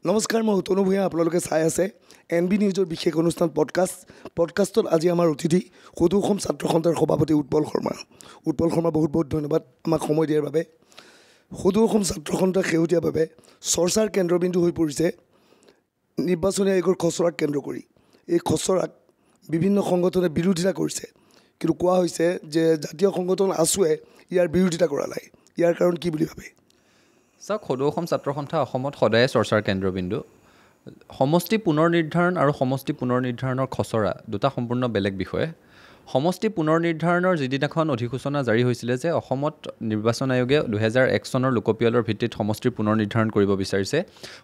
নমস্কাৰ, মই উতনু ভূঞা। আপোনালোকে চাই আছে NB নিউজৰ বিশেষ অনুষ্ঠান পডকাষ্টত আজি আমাৰ অতিথি সদৌ অসম ছাত্ৰ সন্থাৰ সভাপতি উৎপল শৰ্মা। উৎপল শৰ্মা বহুত ধন্যবাদ আমাক সময় দিয়াৰ বাবে। সদৌ অসম ছাত্ৰ সন্থা শেহতীয়াভাৱে চৰ্চাৰ কেন্দ্ৰবিন্দু হৈ পৰিছে নিৰ্বাচনী আয়োগৰ খচৰাক কেন্দ্ৰ কৰি। এই খচৰাক বিভিন্ন সংগঠনে বিৰোধিতা কৰিছে, কিন্তু কোৱা হৈছে যে জাতীয় সংগঠন আছুৱে ইয়াৰ বিৰোধিতা কৰা নাই। ইয়াৰ কাৰণ কি বুলি ভাবে? চাওক, সদৌ অসম ছাত্ৰ সন্থা অসমত সদায় চৰ্চাৰ কেন্দ্ৰবিন্দু। সমষ্টি পুনৰ নিৰ্ধাৰণ আৰু সমষ্টি পুনৰ নিৰ্ধাৰণৰ খচৰা দুটা সম্পূৰ্ণ বেলেগ বিষয়। সমষ্টি পুনৰ নিৰ্ধাৰণৰ যিদিনাখন অধিসূচনা জাৰি হৈছিলে যে অসমত নিৰ্বাচন আয়োগে 2001 চনৰ লোকপিয়লৰ ভিত্তিত সমষ্টিৰ পুনৰ নিৰ্ধাৰণ কৰিব বিচাৰিছে,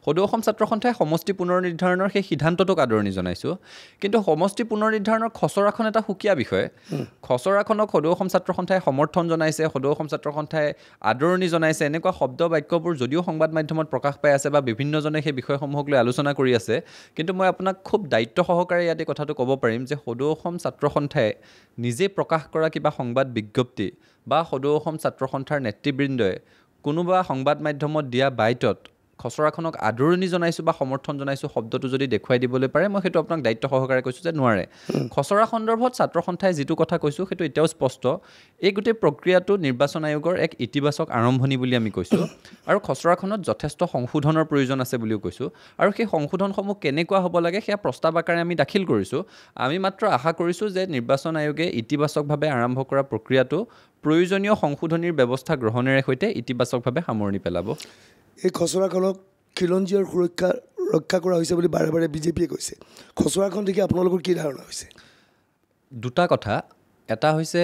সদৌ অসম ছাত্ৰ সন্থাই সমষ্টি পুনৰ নিৰ্ধাৰণৰ সেই সিদ্ধান্তটোক আদৰণি জনাইছোঁ। কিন্তু সমষ্টি পুনৰ নিৰ্ধাৰণৰ খচৰাখন এটা সুকীয়া বিষয়। খচৰাখনক সদৌ অসম ছাত্ৰ সন্থাই সমৰ্থন জনাইছে, সদৌ অসম ছাত্ৰ সন্থাই আদৰণি জনাইছে, এনেকুৱা শব্দ বাক্যবোৰ যদিও সংবাদ মাধ্যমত প্ৰকাশ পাই আছে বা বিভিন্নজনে সেই বিষয়সমূহক লৈ আলোচনা কৰি আছে, কিন্তু মই আপোনাক খুব দায়িত্ব সহকাৰে ইয়াতে কথাটো ক'ব পাৰিম যে সদৌ অসম ছাত্ৰ সন্থাই নিজে প্ৰকাশ কৰা কিবা সংবাদ বিজ্ঞপ্তি বা সদৌ অসম ছাত্ৰ সন্থাৰ নেতৃবৃন্দই কোনোবা সংবাদ মাধ্যমত দিয়া বাইটত খচৰাখনক আদৰণি জনাইছোঁ বা সমৰ্থন জনাইছোঁ শব্দটো যদি দেখুৱাই দিবলৈ পাৰে, মই সেইটো আপোনাক দায়িত্ব সহকাৰে কৈছোঁ যে নোৱাৰে। খচৰা সন্দৰ্ভত ছাত্ৰ সন্থাই যিটো কথা কৈছোঁ সেইটো এতিয়াও স্পষ্ট। এই গোটেই প্ৰক্ৰিয়াটো নিৰ্বাচন আয়োগৰ এক ইতিবাচক আৰম্ভণি বুলি আমি কৈছোঁ, আৰু খচৰাখনত যথেষ্ট সংশোধনৰ প্ৰয়োজন আছে বুলিও কৈছোঁ। আৰু সেই সংশোধনসমূহ কেনেকুৱা হ'ব লাগে সেয়া প্ৰস্তাৱ আকাৰে আমি দাখিল কৰিছোঁ। আমি মাত্ৰ আশা কৰিছোঁ যে নিৰ্বাচন আয়োগে ইতিবাচকভাৱে আৰম্ভ কৰা প্ৰক্ৰিয়াটো প্ৰয়োজনীয় সংশোধনীৰ ব্যৱস্থা গ্ৰহণেৰে সৈতে ইতিবাচকভাৱে সামৰণি পেলাব। এই খচৰাখনক খিলঞ্জীয়াৰ সুৰক্ষা ৰক্ষা কৰা হৈছে বুলি বাৰে বাৰে বিজেপিয়ে কৈছে। খচৰাখন দেখি আপোনালোকৰ কি ধাৰণা হৈছে? দুটা কথা। এটা হৈছে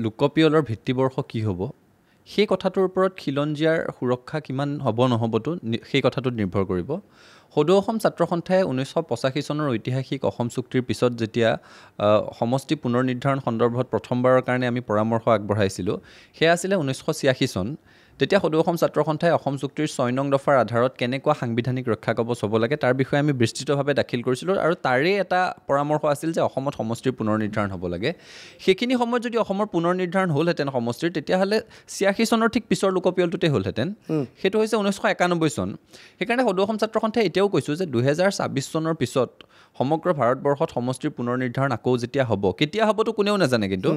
লোকপিয়লৰ ভিত্তিবৰ্ষ কি হ'ব, সেই কথাটোৰ ওপৰত খিলঞ্জীয়াৰ সুৰক্ষা কিমান হ'ব নহ'বতো সেই কথাটোত নিৰ্ভৰ কৰিব। সদৌ অসম ছাত্ৰ সন্থাই 1985 চনৰ ঐতিহাসিক অসম চুক্তিৰ পিছত যেতিয়া সমষ্টি পুনৰ নিৰ্ধাৰণ সন্দৰ্ভত প্ৰথমবাৰৰ কাৰণে আমি পৰামৰ্শ আগবঢ়াইছিলোঁ, সেয়া আছিলে 1986 চন। তেতিয়া সদৌ অসম ছাত্ৰ সন্থাই অসম চুক্তিৰ 6 নং দফাৰ আধাৰত কেনেকুৱা সাংবিধানিক ৰক্ষা কৱচ হ'ব লাগে তাৰ বিষয়ে আমি বিস্তৃতভাৱে দাখিল কৰিছিলোঁ, আৰু তাৰে এটা পৰামৰ্শ আছিল যে অসমত সমষ্টিৰ পুনৰ নিৰ্ধাৰণ হ'ব লাগে। সেইখিনি সময়ত যদি অসমৰ পুনৰ নিৰ্ধাৰণ হ'লহেঁতেন সমষ্টিৰ, তেতিয়াহ'লে 86 চনৰ ঠিক পিছৰ লোকপিয়লটোতে হ'লহেঁতেন। সেইটো হৈছে 1991 চন। সেইকাৰণে সদৌ অসম ছাত্ৰ সন্থাই এতিয়াও কৈছোঁ যে 2026 চনৰ পিছত সমগ্ৰ ভাৰতবৰ্ষত সমষ্টিৰ পুনৰ নিৰ্ধাৰণ আকৌ যেতিয়া হ'ব, কেতিয়া হ'বতো কোনেও নাজানে, কিন্তু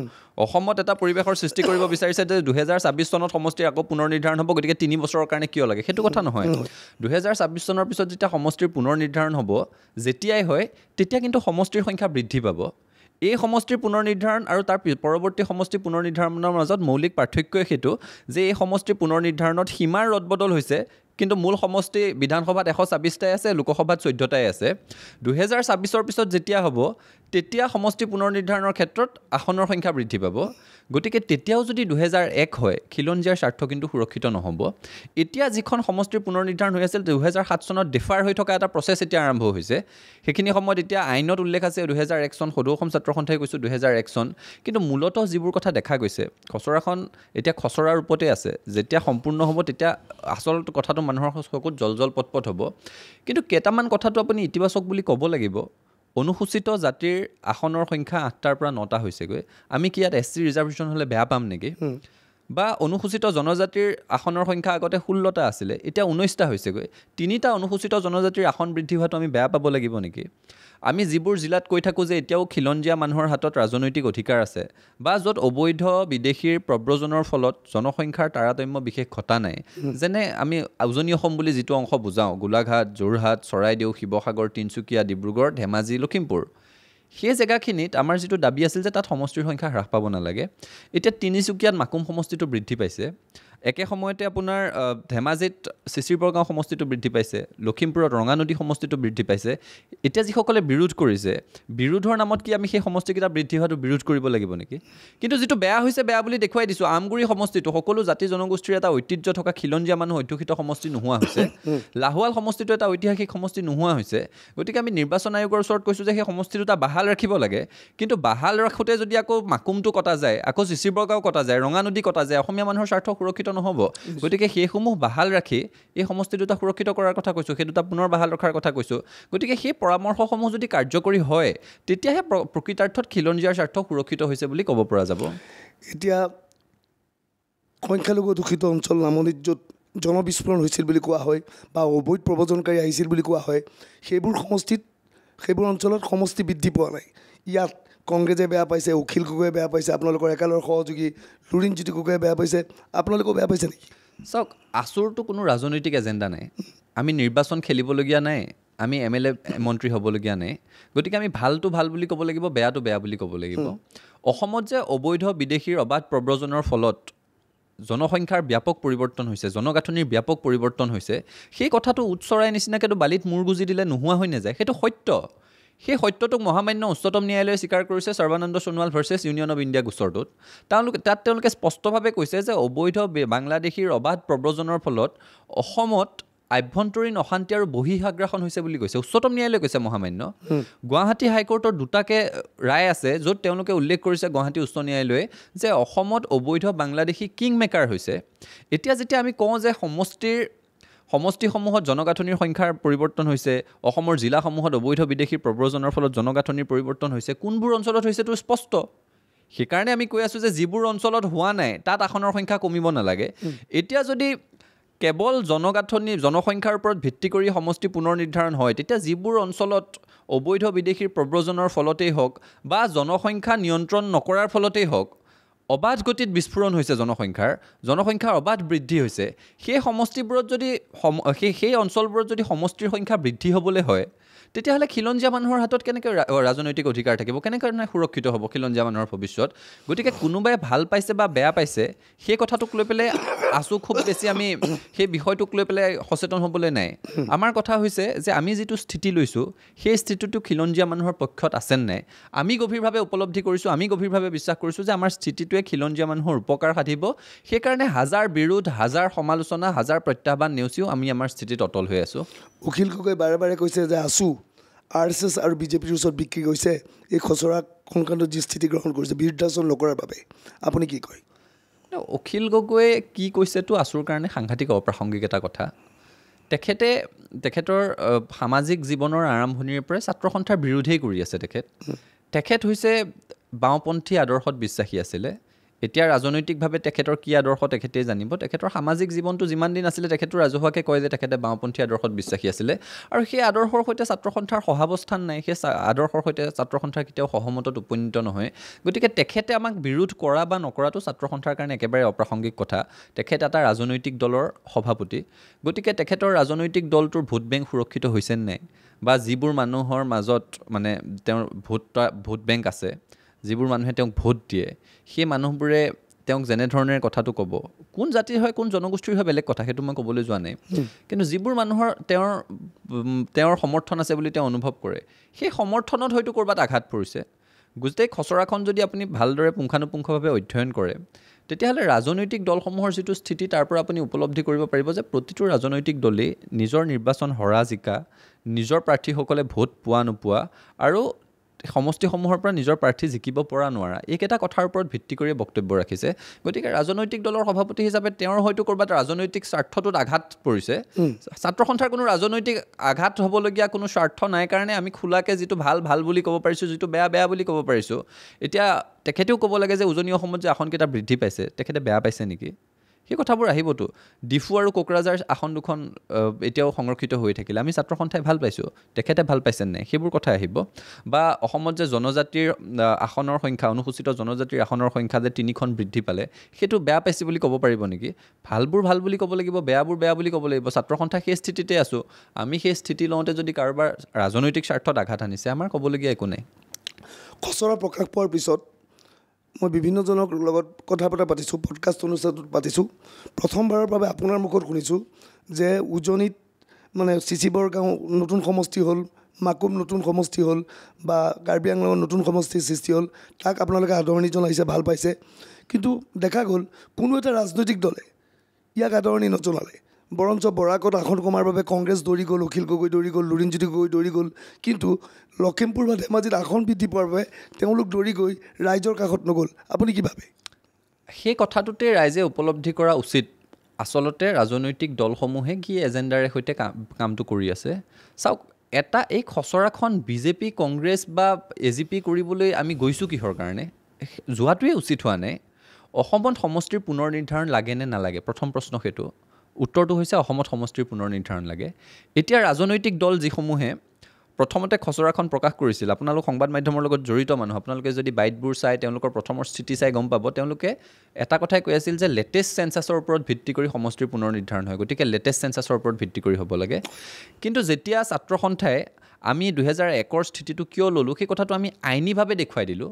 অসমত এটা পৰিৱেশৰ সৃষ্টি কৰিব বিচাৰিছে যে 2026 চনত সমষ্টিৰ আকৌ পুনৰ নিৰ্ধাৰণ হ'ব, গতিকে 3 বছৰৰ কাৰণে কিয় লাগে, সেইটো কথা নহয়। 2026 চনৰ পিছত যেতিয়া সমষ্টিৰ পুনৰ নিৰ্ধাৰণ হ'ব, যেতিয়াই হয় তেতিয়া কিন্তু সমষ্টিৰ সংখ্যা বৃদ্ধি পাব। এই সমষ্টিৰ পুনৰ নিৰ্ধাৰণ আৰু তাৰ পৰৱৰ্তী সমষ্টি পুনৰ নিৰ্ধাৰণৰ মাজত মৌলিক পাৰ্থক্যই সেইটো যে এই সমষ্টিৰ পুনৰ নিৰ্ধাৰণত সীমাৰ ৰদবদল হৈছে, কিন্তু মূল সমষ্টি বিধানসভাত 126টাই আছে, লোকসভাত 14টাই আছে। 2026 পিছত যেতিয়া হ'ব তেতিয়া সমষ্টি পুনৰ নিৰ্ধাৰণৰ ক্ষেত্ৰত আসনৰ সংখ্যা বৃদ্ধি পাব। গতিকে তেতিয়াও যদি 2001 হয়, খিলঞ্জীয়াৰ স্বাৰ্থ কিন্তু সুৰক্ষিত নহ'ব। এতিয়া যিখন সমষ্টিৰ পুনৰ নিৰ্ধাৰণ হৈ আছিল 2007 চনত ডিফাৰ হৈ থকা এটা প্ৰচেছ এতিয়া আৰম্ভ হৈছে। সেইখিনি সময়ত এতিয়া আইনত উল্লেখ আছে 2001 চন, সদৌ অসম ছাত্ৰ সন্থাই কৈছোঁ 2001 চন, কিন্তু মূলতঃ যিবোৰ কথা দেখা গৈছে খচৰাখন এতিয়া খচৰাৰ ৰূপতে আছে। যেতিয়া সম্পূৰ্ণ হ'ব তেতিয়া আচল কথাটো মানুহৰ চকুত জল পটপট হ'ব। কিন্তু কেইটামান কথাটো আপুনি ইতিবাচক বুলি ক'ব লাগিব। অনুসূচিত জাতিৰ আসনৰ সংখ্যা 8টাৰ পৰা 9টা হৈছেগৈ। আমি কি ইয়াত SC ৰিজাৰ্ভেশ্যন হ'লে বেয়া পাম নেকি? বা অনুসূচিত জনজাতিৰ আসনৰ সংখ্যা আগতে 16টা আছিলে, এতিয়া 19টা হৈছেগৈ। 3টা অনুসূচিত জনজাতিৰ আসন বৃদ্ধি হোৱাটো আমি বেয়া পাব লাগিব নেকি? আমি যিবোৰ জিলাত কৈ থাকোঁ যে এতিয়াও খিলঞ্জীয়া মানুহৰ হাতত ৰাজনৈতিক অধিকাৰ আছে, বা য'ত অবৈধ বিদেশীৰ প্ৰব্ৰজনৰ ফলত জনসংখ্যাৰ তাৰতম্য বিশেষ ঘটা নাই, যেনে আমি উজনি অসম বুলি যিটো অংশ বুজাওঁ, গোলাঘাট, যোৰহাট, চৰাইদেউ, শিৱসাগৰ, তিনিচুকীয়া, ডিব্ৰুগড়, ধেমাজি, লখিমপুৰ, সেই জেগাখিনিত আমাৰ যিটো দাবী আছিল যে তাত সমষ্টিৰ সংখ্যা হ্ৰাস পাব নালাগে। এতিয়া তিনিচুকীয়াত মাকুম সমষ্টিটো বৃদ্ধি পাইছে, একে সময়তে আপোনাৰ ধেমাজিত চিচিৰ বৰগাঁও সমষ্টিটো বৃদ্ধি পাইছে, লখিমপুৰত ৰঙানদী সমষ্টিটো বৃদ্ধি পাইছে। এতিয়া যিসকলে বিৰোধ কৰিছে, বিৰোধৰ নামত কি আমি সেই সমষ্টিকেইটা বৃদ্ধি হোৱাটো বিৰোধ কৰিব লাগিব নেকি? কিন্তু যিটো বেয়া হৈছে বেয়া বুলি দেখুৱাই দিছোঁ, আমগুৰি সমষ্টিটো সকলো জাতি জনগোষ্ঠীৰ এটা ঐতিহ্য থকা খিলঞ্জীয়া মানুহ অধ্যুষিত সমষ্টি নোহোৱা হৈছে। লাহোৱাল সমষ্টিটো এটা ঐতিহাসিক সমষ্টি নোহোৱা হৈছে। গতিকে আমি নিৰ্বাচন আয়োগৰ ওচৰত কৈছোঁ যে সেই সমষ্টি দুটা বাহাল ৰাখিব লাগে, কিন্তু বাহাল ৰাখোঁতে যদি আকৌ মাকুমটো কটা যায়, আকৌ চিচিৰ বৰগাঁও কটা যায়, ৰঙানদী কটা যায়, অসমীয়া মানুহৰ স্বাৰ্থ সুৰক্ষিত নহ'ব। গতিকে সেইসমূহ বাহাল ৰাখি এই সমষ্টি দুটা সুৰক্ষিত কৰাৰ কথা কৈছোঁ, সেই দুটা পুনৰ বাহাল ৰখাৰ কথা কৈছোঁ। গতিকে সেই পৰামৰ্শসমূহ যদি কাৰ্যকৰী হয় তেতিয়াহে প্ৰকৃতাৰ্থত খিলঞ্জীয়াৰ স্বাৰ্থ সুৰক্ষিত হৈছে বুলি ক'ব পৰা যাব। এতিয়া সংখ্যালঘু অধ্যুষিত অঞ্চল নামনিত য'ত জনবিস্ফোৰণ হৈছিল বুলি কোৱা হয় বা অবৈধ প্ৰব্ৰজনকাৰী আহিছিল বুলি কোৱা হয়, সেইবোৰ অঞ্চলত সমষ্টি বৃদ্ধি পোৱা নাই। ইয়াত কংগ্ৰেছে বেয়া পাইছে, অখিল গগৈয়ে বেয়া পাইছে, আপোনালোকৰ একালৰ সহযোগী লুৰিণজ্যোতি গগৈয়ে বেয়া পাইছে, আপোনালোকেও বেয়া পাইছে নেকি? চাওক, আছুৰটো কোনো ৰাজনৈতিক এজেণ্ডা নাই। আমি নিৰ্বাচন খেলিবলগীয়া নাই, আমি MLA মন্ত্ৰী হ'বলগীয়া নাই। গতিকে আমি ভালটো ভাল বুলি ক'ব লাগিব, বেয়াটো বেয়া বুলি ক'ব লাগিব। অসমত যে অবৈধ বিদেশীৰ অবাধ প্ৰব্ৰজনৰ ফলত জনসংখ্যাৰ ব্যাপক পৰিৱৰ্তন হৈছে, জনগাঁথনিৰ ব্যাপক পৰিৱৰ্তন হৈছে, সেই কথাটো উৎসৰাই নিচিনাকৈতো বালিত মূৰ গুজি দিলে নোহোৱা হৈ নাযায়। সেইটো সত্য। সেই সত্যটোক মহামান্য উচ্চতম ন্যায়ালয়ে স্বীকাৰ কৰিছে Sarbananda Sonowal versus union of India গোচৰটোত। তেওঁলোকে স্পষ্টভাৱে কৈছে যে অবৈধ বাংলাদেশীৰ অবাধ প্ৰব্ৰজনৰ ফলত অসমত আভ্যন্তৰীণ অশান্তি আৰু বহিঃআগ্ৰাসন হৈছে বুলি কৈছে। উচ্চতম ন্যায়ালয়ে কৈছে মহামান্য। গুৱাহাটী হাইকোৰ্টৰ দুটাকে ৰায় আছে, য'ত তেওঁলোকে উল্লেখ কৰিছে গুৱাহাটী উচ্চ ন্যায়ালয়ে যে অসমত অবৈধ বাংলাদেশী কিং মেকাৰ হৈছে। এতিয়া যেতিয়া আমি কওঁ যে সমষ্টিসমূহত জনগাঁথনিৰ সংখ্যাৰ পৰিৱৰ্তন হৈছে, অসমৰ জিলাসমূহত অবৈধ বিদেশীৰ প্ৰব্ৰজনৰ ফলত জনগাঁথনিৰ পৰিৱৰ্তন হৈছে, কোনবোৰ অঞ্চলত হৈছে এইটো স্পষ্ট। সেইকাৰণে আমি কৈ আছোঁ যে যিবোৰ অঞ্চলত হোৱা নাই তাত আসনৰ সংখ্যা কমিব নালাগে। এতিয়া যদি কেৱল জনসংখ্যাৰ ওপৰত ভিত্তি কৰি সমষ্টি পুনৰ নিৰ্ধাৰণ হয়, তেতিয়া যিবোৰ অঞ্চলত অবৈধ বিদেশীৰ প্ৰব্ৰজনৰ ফলতেই হওক বা জনসংখ্যা নিয়ন্ত্ৰণ নকৰাৰ ফলতেই হওক অবাধ গতিত বিস্ফোৰণ হৈছে, জনসংখ্যাৰ অবাধ বৃদ্ধি হৈছে, সেই সমষ্টিবোৰত যদি সেই অঞ্চলবোৰত যদি সমষ্টিৰ সংখ্যা বৃদ্ধি হ'বলৈ হয়, তেতিয়াহ'লে খিলঞ্জীয়া মানুহৰ হাতত কেনেকৈ ৰাজনৈতিক অধিকাৰ থাকিব, কেনেকৈ সুৰক্ষিত হ'ব খিলঞ্জীয়া মানুহৰ ভৱিষ্যত? গতিকে কোনোবাই ভাল পাইছে বা বেয়া পাইছে সেই কথাটোক লৈ পেলাই খুব বেছি আমি সেই বিষয়টোক লৈ পেলাই সচেতন হ'বলৈ নাই। আমাৰ কথা হৈছে যে আমি যিটো স্থিতি লৈছোঁ সেই স্থিতিটো খিলঞ্জীয়া মানুহৰ পক্ষত আছে নাই। আমি গভীৰভাৱে উপলব্ধি কৰিছোঁ, আমি গভীৰভাৱে বিশ্বাস কৰিছোঁ যে আমাৰ স্থিতিটোৱে খিলঞ্জীয়া মানুহৰ উপকাৰ সাধিব। সেইকাৰণে হাজাৰ বিৰোধ, হাজাৰ সমালোচনা, হাজাৰ প্ৰত্যাহ্বান নেওচিও আমি আমাৰ স্থিতিত অটল হৈ আছোঁ। অখিল গগৈ বাৰে বাৰে কৈছে যে আছু RSS আৰু বিজেপিৰ ওচৰত বিক্ৰী কৰিছে এই খচৰা সংক্ৰান্তত যি স্থিতি গ্ৰহণ কৰিছে বিৰুদ্ধাচৰণ নকৰাৰ বাবে। আপুনি কি কয়? অখিল গগৈয়ে কি কৈছেতো আছুৰ কাৰণে সাংঘাতিক অপ্ৰাসংগিক এটা কথা। তেখেতৰ সামাজিক জীৱনৰ আৰম্ভণিৰ পৰাই ছাত্ৰ সন্থাৰ বিৰোধেই কৰি আছে। তেখেত হৈছে বাওঁপন্থী আদৰ্শত বিশ্বাসী আছিলে। এতিয়া ৰাজনৈতিকভাৱে তেখেতৰ কি আদৰ্শ তেখেতেই জানিব। তেখেতৰ সামাজিক জীৱনটো যিমান দিন আছিলে তেখেতো ৰাজহুৱাকৈ কয় যে তেখেতে বাওঁপন্থী আদৰ্শত বিশ্বাসী আছিলে, আৰু সেই আদৰ্শৰ সৈতে ছাত্ৰ সন্থাৰ সহাৱস্থান নাই, সেই আদৰ্শৰ সৈতে ছাত্ৰ সন্থাৰ কেতিয়াও সহমতত উপনীত নহয়। গতিকে তেখেতে আমাক বিৰোধ কৰা বা নকৰাটো ছাত্ৰ সন্থাৰ কাৰণে একেবাৰে অপ্ৰাসংগিক কথা। তেখেত এটা ৰাজনৈতিক দলৰ সভাপতি, গতিকে তেখেতৰ ৰাজনৈতিক দলটোৰ ভোট বেংক সুৰক্ষিত হৈছে নাই, বা যিবোৰ মানুহৰ মাজত মানে তেওঁৰ ভোট বেংক আছে, যিবোৰ মানুহে তেওঁক ভোট দিয়ে, সেই মানুহবোৰে তেওঁক যেনেধৰণে কথাটো ক'ব, কোন জাতিৰ হয় কোন জনগোষ্ঠীৰ হয় বেলেগ কথা, সেইটো মই ক'বলৈ যোৱা নাই। কিন্তু যিবোৰ মানুহৰ তেওঁৰ সমৰ্থন আছে বুলি তেওঁ অনুভৱ কৰে, সেই সমৰ্থনত হয়তো ক'ৰবাত আঘাত পৰিছে। গোটেই খচৰাখন যদি আপুনি ভালদৰে পুংখানুপুংখভাৱে অধ্যয়ন কৰে, তেতিয়াহ'লে ৰাজনৈতিক দলসমূহৰ যিটো স্থিতি তাৰ পৰা আপুনি উপলব্ধি কৰিব পাৰিব যে প্ৰতিটো ৰাজনৈতিক দলেই নিজৰ নিৰ্বাচন হৰা জিকা, নিজৰ প্ৰাৰ্থীসকলে ভোট পোৱা নোপোৱা আৰু সমষ্টিসমূহৰ পৰা নিজৰ প্ৰাৰ্থী জিকিব পৰা নোৱাৰা, এইকেইটা কথাৰ ওপৰত ভিত্তি কৰি বক্তব্য ৰাখিছে। গতিকে ৰাজনৈতিক দলৰ সভাপতি হিচাপে তেওঁৰ হয়তো ক'ৰবাত ৰাজনৈতিক স্বাৰ্থটোত আঘাত পৰিছে। ছাত্ৰ সন্থাৰ কোনো ৰাজনৈতিক আঘাত হ'বলগীয়া কোনো স্বাৰ্থ নাই কাৰণে আমি খোলাকৈ যিটো ভাল বুলি ক'ব পাৰিছোঁ, যিটো বেয়া বুলি ক'ব পাৰিছোঁ। এতিয়া তেখেতেও ক'ব লাগে যে উজনি অসমত যে আসনকেইটা বৃদ্ধি পাইছে তেখেতে বেয়া পাইছে নেকি, সেই কথাবোৰ আহিবতো। ডিফু আৰু কোকৰাঝাৰ আসন দুখন এতিয়াও সংৰক্ষিত হৈ থাকিলে আমি ছাত্ৰ সন্থাই ভাল পাইছোঁ, তেখেতে ভাল পাইছে নাই, সেইবোৰ কথা আহিব। বা অসমত যে জনজাতিৰ আসনৰ সংখ্যা, অনুসূচিত জনজাতিৰ আসনৰ সংখ্যা যে 3খন বৃদ্ধি পালে, সেইটো বেয়া পাইছে বুলি ক'ব পাৰিব নেকি? ভালবোৰ ভাল বুলি ক'ব লাগিব, বেয়াবোৰ বেয়া বুলি ক'ব লাগিব। ছাত্ৰ সন্থা সেই স্থিতিতে আছোঁ, আমি সেই স্থিতি লওঁতে যদি কাৰোবাৰ ৰাজনৈতিক স্বাৰ্থত আঘাত আনিছে, আমাৰ ক'বলগীয়া একো নাই। খচৰা প্ৰকাশ পোৱাৰ পিছত মই বিভিন্নজনৰ লগত কথা পাতিছোঁ, পডকাষ্ট অনুষ্ঠানটোত পাতিছোঁ। প্ৰথমবাৰৰ বাবে আপোনাৰ মুখত শুনিছোঁ যে উজনিত মানে চিচিবৰ গাঁও নতুন সমষ্টি হ'ল, মাকুম নতুন সমষ্টি হ'ল, বা কাৰ্বি আংলঙত নতুন সমষ্টিৰ সৃষ্টি হ'ল, তাক আপোনালোকে আদৰণি জনাইছে, ভাল পাইছে। কিন্তু দেখা গ'ল কোনো এটা ৰাজনৈতিক দলে ইয়াক আদৰণি নজনালে, বৰঞ্চ বৰাকত আসন কমাৰ বাবে কংগ্ৰেছ দৌৰি গ'ল, অখিল গগৈ দৌৰি গ'ল, লুৰিণজ্যোতি গগৈ দৌৰি গ'ল। কিন্তু লখিমপুৰ বা ধেমাজিত আসন বৃদ্ধি পোৱাৰ বাবে তেওঁলোক দৌৰি গৈ ৰাইজৰ কাষত নগ'ল। আপুনি কি ভাবে? সেই কথাটোতে ৰাইজে উপলব্ধি কৰা উচিত আচলতে ৰাজনৈতিক দলসমূহে কি এজেণ্ডাৰে সৈতে কামটো কৰি আছে। চাওক, এই খচৰাখন বিজেপি, কংগ্ৰেছ বা AGP কৰিবলৈ আমি গৈছোঁ কিহৰ কাৰণে, যোৱাটোৱে উচিত হোৱা নাই। অসমত সমষ্টিৰ পুনৰ নিৰ্ধাৰণ লাগে নে নালাগে, প্ৰথম প্ৰশ্ন সেইটো। উত্তৰটো হৈছে অসমত সমষ্টিৰ পুনৰ নিৰ্ধাৰণ লাগে। এতিয়া ৰাজনৈতিক দল যিসমূহে প্ৰথমতে খচৰাখন প্ৰকাশ কৰিছিল, আপোনালোক সংবাদ মাধ্যমৰ লগত জড়িত মানুহ, আপোনালোকে যদি বাইটবোৰ চাই তেওঁলোকৰ প্ৰথমৰ স্থিতি চাই গম পাব, তেওঁলোকে এটা কথাই কৈ আছিল যে লেটেষ্ট চেঞ্চাছৰ ওপৰত ভিত্তি কৰি সমষ্টিৰ পুনৰ নিৰ্ধাৰণ হয়, গতিকে লেটেষ্ট চেঞ্চাছৰ ওপৰত ভিত্তি কৰি হ'ব লাগে। কিন্তু যেতিয়া ছাত্ৰ সন্থাই আমি 2001ৰ স্থিতিটো কিয় ল'লোঁ সেই কথাটো আমি আইনীভাৱে দেখুৱাই দিলোঁ।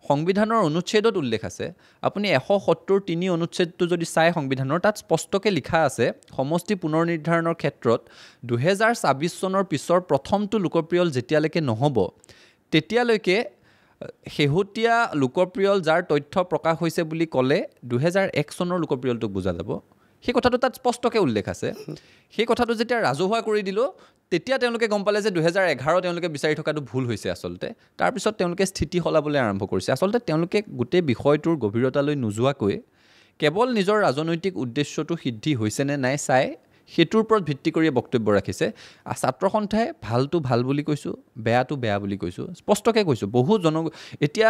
সংবিধানৰ অনুচ্ছেদত উল্লেখ আছে, আপুনি 173 অনুচ্ছেদটো যদি চাই সংবিধানৰ, তাত স্পষ্টকৈ লিখা আছে সমষ্টি পুনৰ নিৰ্ধাৰণৰ ক্ষেত্ৰত 2024 চনৰ পিছৰ প্ৰথমটো লোকপ্ৰিয়ল যেতিয়ালৈকে নহ'ব তেতিয়ালৈকে শেহতীয়া লোকপ্ৰিয়ল যাৰ তথ্য প্ৰকাশ হৈছে বুলি ক'লে 2001 চনৰ লোকপ্ৰিয়লটোক বুজা যাব। সেই কথাটো তাত স্পষ্টকৈ উল্লেখ আছে। সেই কথাটো যেতিয়া ৰাজহুৱা কৰি দিলোঁ তেতিয়া তেওঁলোকে গম পালে যে 2011 তেওঁলোকে বিচাৰি থকাটো ভুল হৈছে আচলতে। তাৰপিছত তেওঁলোকে স্থিতি সলাবলৈ আৰম্ভ কৰিছে। আচলতে তেওঁলোকে গোটেই বিষয়টোৰ গভীৰতালৈ নোযোৱাকৈ কেৱল নিজৰ ৰাজনৈতিক উদ্দেশ্যটো সিদ্ধি হৈছেনে নাই চাই সেইটোৰ ওপৰত ভিত্তি কৰি বক্তব্য ৰাখিছে। ছাত্ৰ সন্থাই ভালটো ভাল বুলি কৈছোঁ, বেয়াটো বেয়া বুলি কৈছোঁ, স্পষ্টকৈ কৈছোঁ। এতিয়া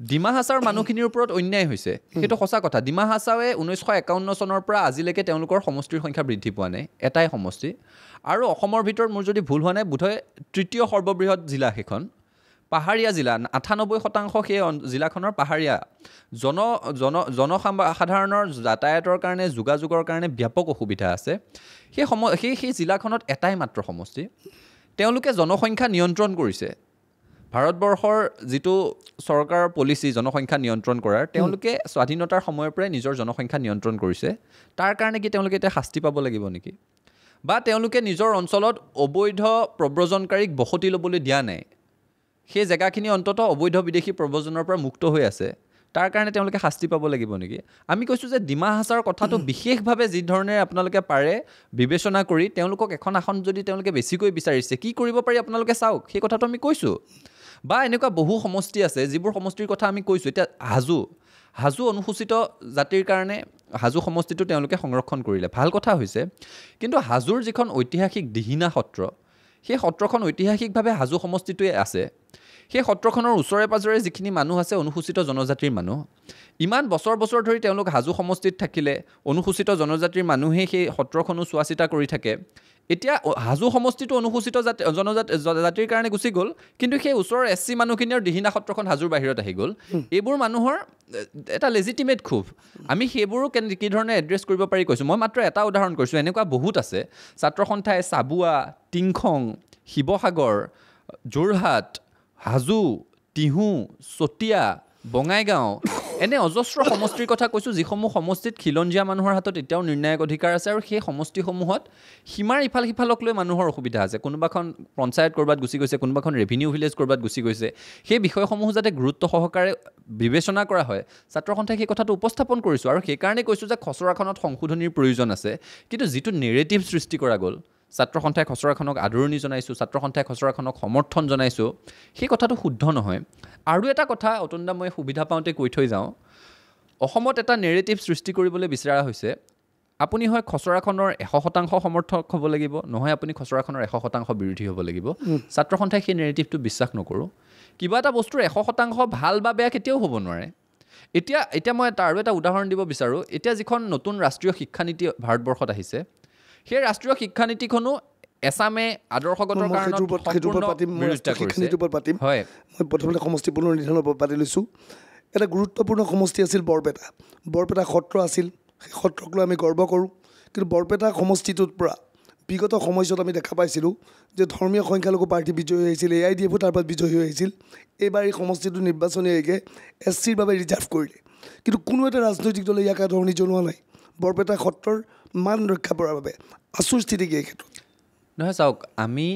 ডিমা হাছাওৰ মানুহখিনিৰ ওপৰত অন্যায় হৈছে, সেইটো সঁচা কথা। ডিমা হাছাৱে 1951 চনৰ পৰা আজিলৈকে তেওঁলোকৰ সমষ্টিৰ সংখ্যা বৃদ্ধি পোৱা নাই, এটাই সমষ্টি। আৰু অসমৰ ভিতৰত মোৰ যদি ভুল হোৱা নাই বোধহয় তৃতীয় সৰ্ববৃহৎ জিলা সেইখন, পাহাৰীয়া জিলা, 98% সেই জিলাখনৰ পাহাৰীয়া। জনসাধাৰণৰ যাতায়াতৰ কাৰণে, যোগাযোগৰ কাৰণে ব্যাপক অসুবিধা আছে। সেই জিলাখনত এটাই মাত্ৰ সমষ্টি। তেওঁলোকে জনসংখ্যা নিয়ন্ত্ৰণ কৰিছে। ভাৰতবৰ্ষৰ যিটো চৰকাৰৰ পলিচি জনসংখ্যা নিয়ন্ত্ৰণ কৰাৰ, তেওঁলোকে স্বাধীনতাৰ সময়ৰ পৰাই নিজৰ জনসংখ্যা নিয়ন্ত্ৰণ কৰিছে। তাৰ কাৰণে কি তেওঁলোকে এতিয়া শাস্তি পাব লাগিব নেকি? বা তেওঁলোকে নিজৰ অঞ্চলত অবৈধ প্ৰব্ৰজনকাৰীক বসতি ল'বলৈ দিয়া নাই, সেই জেগাখিনি অন্ততঃ অবৈধ বিদেশী প্ৰব্ৰজনৰ পৰা মুক্ত হৈ আছে, তাৰ কাৰণে তেওঁলোকে শাস্তি পাব লাগিব নেকি? আমি কৈছোঁ যে ডিমা হাছাওৰ কথাটো বিশেষভাৱে যি ধৰণে আপোনালোকে পাৰে বিবেচনা কৰি তেওঁলোকক এখন আসন যদি তেওঁলোকে বেছিকৈ বিচাৰিছে, কি কৰিব পাৰি আপোনালোকে চাওক, সেই কথাটো আমি কৈছোঁ। বা এনেকুৱা বহু সমষ্টি আছে যিবোৰ সমষ্টিৰ কথা আমি কৈছোঁ। এতিয়া হাজো অনুসূচিত জাতিৰ কাৰণে হাজো সমষ্টিটো তেওঁলোকে সংৰক্ষণ কৰিলে, ভাল কথা হৈছে। কিন্তু হাজোৰ যিখন ঐতিহাসিক দিহিঙা সত্ৰ, সেই সত্ৰখন ঐতিহাসিকভাৱে হাজো সমষ্টিটোৱে আছে। সেই সত্ৰখনৰ ওচৰে পাঁজৰে যিখিনি মানুহ আছে অনুসূচিত জনজাতিৰ মানুহ, ইমান বছৰ বছৰ ধৰি তেওঁলোক হাজো সমষ্টিত থাকিলে, অনুসূচিত জনজাতিৰ মানুহে সেই সত্ৰখনো চোৱা চিতা কৰি থাকে। এতিয়া হাজো সমষ্টিটো অনুসূচিত জাতিৰ কাৰণে গুচি গ'ল, কিন্তু সেই ওচৰৰ SC মানুহখিনিৰ দিহিঙা সত্ৰখন হাজোৰ বাহিৰত আহি গ'ল। এইবোৰ মানুহৰ এটা লেজিটিমেট ক্ষোভ, আমি সেইবোৰো কি ধৰণে এড্ৰেছ কৰিব পাৰি কৈছোঁ। মই মাত্ৰ এটা উদাহৰণ কৰিছোঁ, এনেকুৱা বহুত আছে। ছাত্ৰ সন্থাই চাবুৱা, টিংখং, শিৱসাগৰ, যোৰহাট, হাজো, টিহু, চতিয়া, বঙাইগাঁও, এনে অজস্ৰ সমষ্টিৰ কথা কৈছোঁ, যিসমূহ সমষ্টিত খিলঞ্জীয়া মানুহৰ হাতত এতিয়াও নিৰ্ণায়ক অধিকাৰ আছে। আৰু সেই সমষ্টিসমূহত সীমাৰ ইফাল সিফালক লৈ মানুহৰ অসুবিধা আছে। কোনোবাখন পঞ্চায়ত ক'ৰবাত গুচি গৈছে, কোনোবাখন ৰেভিনিউ ভিলেজ ক'ৰবাত গুচি গৈছে। সেই বিষয়সমূহ যাতে গুৰুত্ব সহকাৰে বিবেচনা কৰা হয়, ছাত্ৰ সন্থাই সেই কথাটো উপস্থাপন কৰিছোঁ। আৰু সেইকাৰণে কৈছোঁ যে খচৰাখনত সংশোধনীৰ প্ৰয়োজন আছে। কিন্তু যিটো নেৰেটিভ সৃষ্টি কৰা গ'ল, ছাত্ৰ সন্থাই খচৰাখনক আদৰণি জনাইছোঁ, ছাত্ৰ সন্থাই খচৰাখনক সমৰ্থন জনাইছোঁ, সেই কথাটো শুদ্ধ নহয়। আৰু এটা কথা অতুলদা মই সুবিধা পাওঁতে কৈ থৈ যাওঁ, অসমত এটা নেৰেটিভ সৃষ্টি কৰিবলৈ বিচৰা হৈছে, আপুনি হয় খচৰাখনৰ 100% সমৰ্থক হ'ব লাগিব, নহয় আপুনি খচৰাখনৰ 100% বিৰোধী হ'ব লাগিব। ছাত্ৰ সন্থাই সেই নেৰেটিভটো বিশ্বাস নকৰোঁ। কিবা এটা বস্তুৰ 100% ভাল বা বেয়া কেতিয়াও হ'ব নোৱাৰে। এতিয়া মই আৰু এটা উদাহৰণ দিব বিচাৰোঁ। এতিয়া যিখন নতুন ৰাষ্ট্ৰীয় শিক্ষানীতি ভাৰতবৰ্ষত আহিছে, সেই ৰাষ্ট্ৰীয় শিক্ষানীতিখনো এছামে আদৰ্শগত কাৰণত বিৰোধিতা কৰিছে। হয়, মই প্ৰথমতে সমষ্টি পুনৰ নিৰ্ধাৰণৰ ওপৰত পাতি লৈছোঁ। এটা গুৰুত্বপূৰ্ণ সমষ্টি আছিল বৰপেটা সত্ৰ আছিল। সেই সত্ৰক লৈ আমি গৰ্ব কৰোঁ। কিন্তু বৰপেটা সমষ্টিটোৰ পৰা বিগত সময়ছোৱাত আমি দেখা পাইছিলোঁ যে ধৰ্মীয় সংখ্যালঘু পাৰ্টি বিজয়ী হৈছিল, AIDF তাৰ পৰা বিজয়ী হৈছিল। এইবাৰ এই সমষ্টিটো নিৰ্বাচনী আয়োগে SCৰ বাবে ৰিজাৰ্ভ কৰিলে, কিন্তু কোনো এটা ৰাজনৈতিক দলে ইয়াক আদৰণি জনোৱা নাই। বৰপেটা সত্ৰৰ মান ৰক্ষা কৰাৰ বাবে আচুৰ স্থিতি কি এই ক্ষেত্ৰত? নহয় চাওক, আমি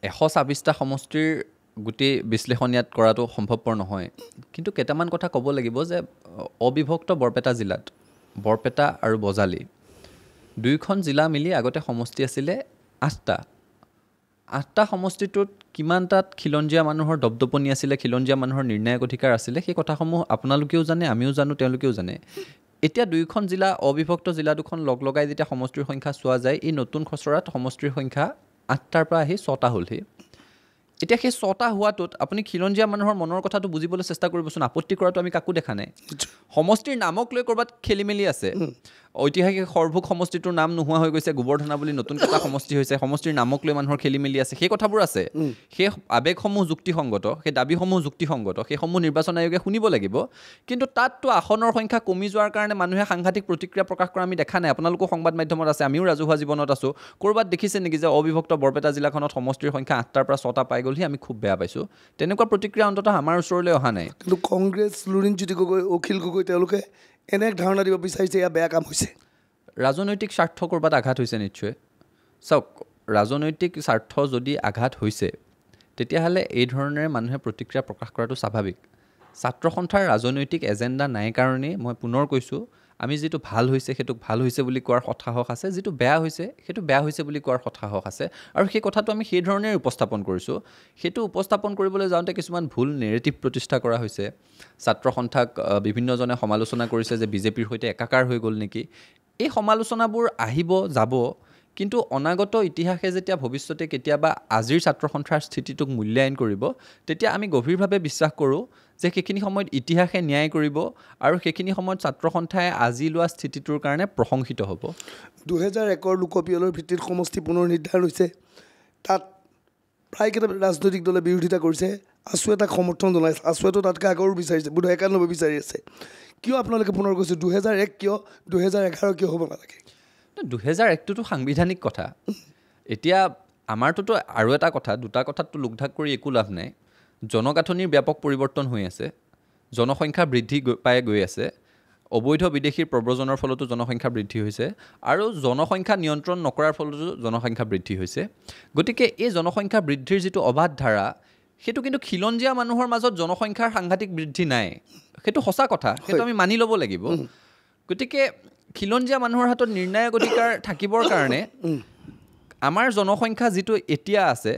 126টা সমষ্টিৰ গোটেই বিশ্লেষণ ইয়াত কৰাটো সম্ভৱপৰ নহয়। কিন্তু কেইটামান কথা ক'ব লাগিব যে অবিভক্ত বৰপেটা জিলাত বৰপেটা আৰু বজালী দুয়োখন জিলা মিলি আগতে সমষ্টি আছিলে 8টা সমষ্টিটোত কিমান তাত খিলঞ্জীয়া মানুহৰ দপদপনি আছিলে, খিলঞ্জীয়া মানুহৰ নিৰ্ণায়ক অধিকাৰ আছিলে, সেই কথাসমূহ আপোনালোকেও জানে, আমিও জানো, তেওঁলোকেও জানে। এতিয়া দুয়োখন জিলা, অবিভক্ত জিলা দুখন লগাই যেতিয়া সমষ্টিৰ সংখ্যা চোৱা যায়, এই নতুন খচৰাত সমষ্টিৰ সংখ্যা 8টাৰ পৰা আহি 6টা হ'লহি। এতিয়া সেই 6টা হোৱাটোত আপুনি খিলঞ্জীয়া মানুহৰ মনৰ কথাটো বুজিবলৈ চেষ্টা কৰিবচোন। আপত্তি কৰাটো আমি কাকো দেখা নাই। সমষ্টিৰ নামক লৈ ক'ৰবাত খেলি মেলি আছে, ঐতিহাসিক সৰভোগ সমষ্টিটোৰ নাম নোহোৱা হৈ গৈছে, গোবৰ্ধনা বুলি নতুন এটা সমষ্টি হৈছে, সমষ্টিৰ নামক লৈ মানুহৰ খেলি মেলি আছে, সেই কথাবোৰ আছে। সেই আৱেগসমূহ যুক্তিসংগত, সেই দাবীসমূহ যুক্তিসংগত, সেইসমূহ নিৰ্বাচন আয়োগে শুনিব লাগিব। কিন্তু তাততো আসনৰ সংখ্যা কমি যোৱাৰ কাৰণে মানুহে সাংঘাতিক প্ৰতিক্ৰিয়া প্ৰকাশ কৰা আমি দেখা নাই। আপোনালোকো সংবাদ মাধ্যমত আছে, আমিও ৰাজহুৱা জীৱনত আছোঁ। ক'ৰবাত দেখিছে নেকি যে অবিভক্ত বৰপেটা জিলাখনত সমষ্টিৰ সংখ্যা 8টাৰ পৰা 6টা পাই গ'লহি, আমি খুব বেয়া পাইছোঁ। তেনেকুৱা প্ৰতিক্ৰিয়া অন্ততঃ আমাৰ ওচৰলৈ অহা নাই। কিন্তু কংগ্ৰেছ, লুৰিণজ্যোতি গগৈ, অখিল গগৈ তেওঁলোকে এনে এক ধাৰণা দিব বিচাৰিছে এয়া বেয়া কাম হৈছে। ৰাজনৈতিক স্বাৰ্থ ক'ৰবাত আঘাত হৈছে নিশ্চয়। চাওক, ৰাজনৈতিক স্বাৰ্থ যদি আঘাত হৈছে তেতিয়াহ'লে এই ধৰণেৰে মানুহে প্ৰতিক্ৰিয়া প্ৰকাশ কৰাটো স্বাভাৱিক। ছাত্ৰ সন্থাৰ ৰাজনৈতিক এজেণ্ডা নাই কাৰণেই মই পুনৰ কৈছোঁ, আমি যিটো ভাল হৈছে সেইটোক ভাল হৈছে বুলি কোৱাৰ সৎসাহস আছে, যিটো বেয়া হৈছে সেইটো বেয়া হৈছে বুলি কোৱাৰ সৎসাহস আছে। আৰু সেই কথাটো আমি সেই ধৰণেৰে উপস্থাপন কৰিছোঁ। সেইটো উপস্থাপন কৰিবলৈ যাওঁতে কিছুমান ভুল নেৰেটিভ প্ৰতিষ্ঠা কৰা হৈছে। ছাত্ৰ সন্থাক বিভিন্নজনে সমালোচনা কৰিছে যে বিজেপিৰ সৈতে একাকাৰ হৈ গ'ল নেকি। এই সমালোচনাবোৰ আহিব যাব, কিন্তু অনাগত ইতিহাসে যেতিয়া ভৱিষ্যতে কেতিয়াবা আজিৰ ছাত্ৰ সন্থাৰ স্থিতিটোক মূল্যায়ন কৰিব, তেতিয়া আমি গভীৰভাৱে বিশ্বাস কৰোঁ যে সেইখিনি সময়ত ইতিহাসে ন্যায় কৰিব আৰু সেইখিনি সময়ত ছাত্ৰ সন্থাই আজি লোৱা স্থিতিটোৰ কাৰণে প্ৰশংসিত হ'ব। 2001 লোকপিয়লৰ ভিত্তিত সমষ্টি পুনৰ নিৰ্ধাৰণ হৈছে। তাত প্ৰায়কেইটা ৰাজনৈতিক দলে বিৰোধিতা কৰিছে। আছুৱে তাক সমৰ্থন জনাইছে। আছুৱেতো তাতকৈ আগৰো বিচাৰিছে, বোধহয় 91 বিচাৰি আছে। কিয় আপোনালোকে পুনৰ কৈছে 2001 কিয়, 2011 কিয় হ'ব নালাগে? 2001টোতো সাংবিধানিক কথা। এতিয়া আমাৰটোতো আৰু এটা কথা, দুটা কথাততো লোকঢাক কৰি একো লাভ নাই। জনগাঁথনিৰ ব্যাপক পৰিৱৰ্তন হৈ আছে, জনসংখ্যা বৃদ্ধি পাই গৈ আছে, অবৈধ বিদেশীৰ প্ৰব্ৰজনৰ ফলতো জনসংখ্যা বৃদ্ধি হৈছে আৰু জনসংখ্যা নিয়ন্ত্ৰণ নকৰাৰ ফলতো জনসংখ্যা বৃদ্ধি হৈছে। গতিকে এই জনসংখ্যা বৃদ্ধিৰ যিটো অবাধ ধাৰা, সেইটো কিন্তু খিলঞ্জীয়া মানুহৰ মাজত জনসংখ্যাৰ সাংঘাতিক বৃদ্ধি নাই। সেইটো সঁচা কথা, সেইটো আমি মানি ল'ব লাগিব। গতিকে খিলঞ্জীয়া মানুহৰ হাতত নিৰ্ণায়ক অধিকাৰ থাকিবৰ কাৰণে আমাৰ জনসংখ্যা যিটো এতিয়া আছে,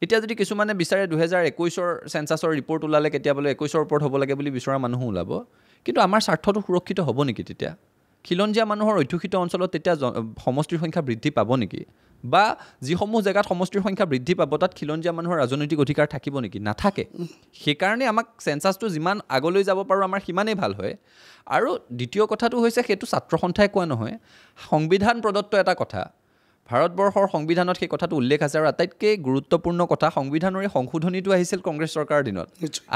এতিয়া যদি কিছুমানে বিচাৰে 2021 চেঞ্চাছৰ ৰিপৰ্ট ওলালে কেতিয়া বোলে 21ৰ ওপৰত হ'ব লাগে বুলি বিচৰা মানুহো ওলাব। কিন্তু আমাৰ স্বাৰ্থটো সুৰক্ষিত হ'ব নেকি তেতিয়া? খিলঞ্জীয়া মানুহৰ অধ্যুষিত অঞ্চলত তেতিয়া সমষ্টিৰ সংখ্যা বৃদ্ধি পাব নেকি? বা যিসমূহ জেগাত সমষ্টিৰ সংখ্যা বৃদ্ধি পাব তাত খিলঞ্জীয়া মানুহৰ ৰাজনৈতিক অধিকাৰ থাকিব নেকি? নাথাকে। সেইকাৰণে আমাক চেঞ্চাছটো যিমান আগলৈ যাব পাৰোঁ আমাৰ সিমানেই ভাল হয়। আৰু দ্বিতীয় কথাটো হৈছে, সেইটো ছাত্ৰ সন্থাই কোৱা নহয়, সংবিধান প্ৰদত্ত এটা কথা। ভাৰতবৰ্ষৰ সংবিধানত সেই কথাটো উল্লেখ আছে। আৰু আটাইতকৈ গুৰুত্বপূৰ্ণ কথা, সংবিধানৰ এই সংশোধনীটো আহিছিল কংগ্ৰেছ চৰকাৰৰ দিনত।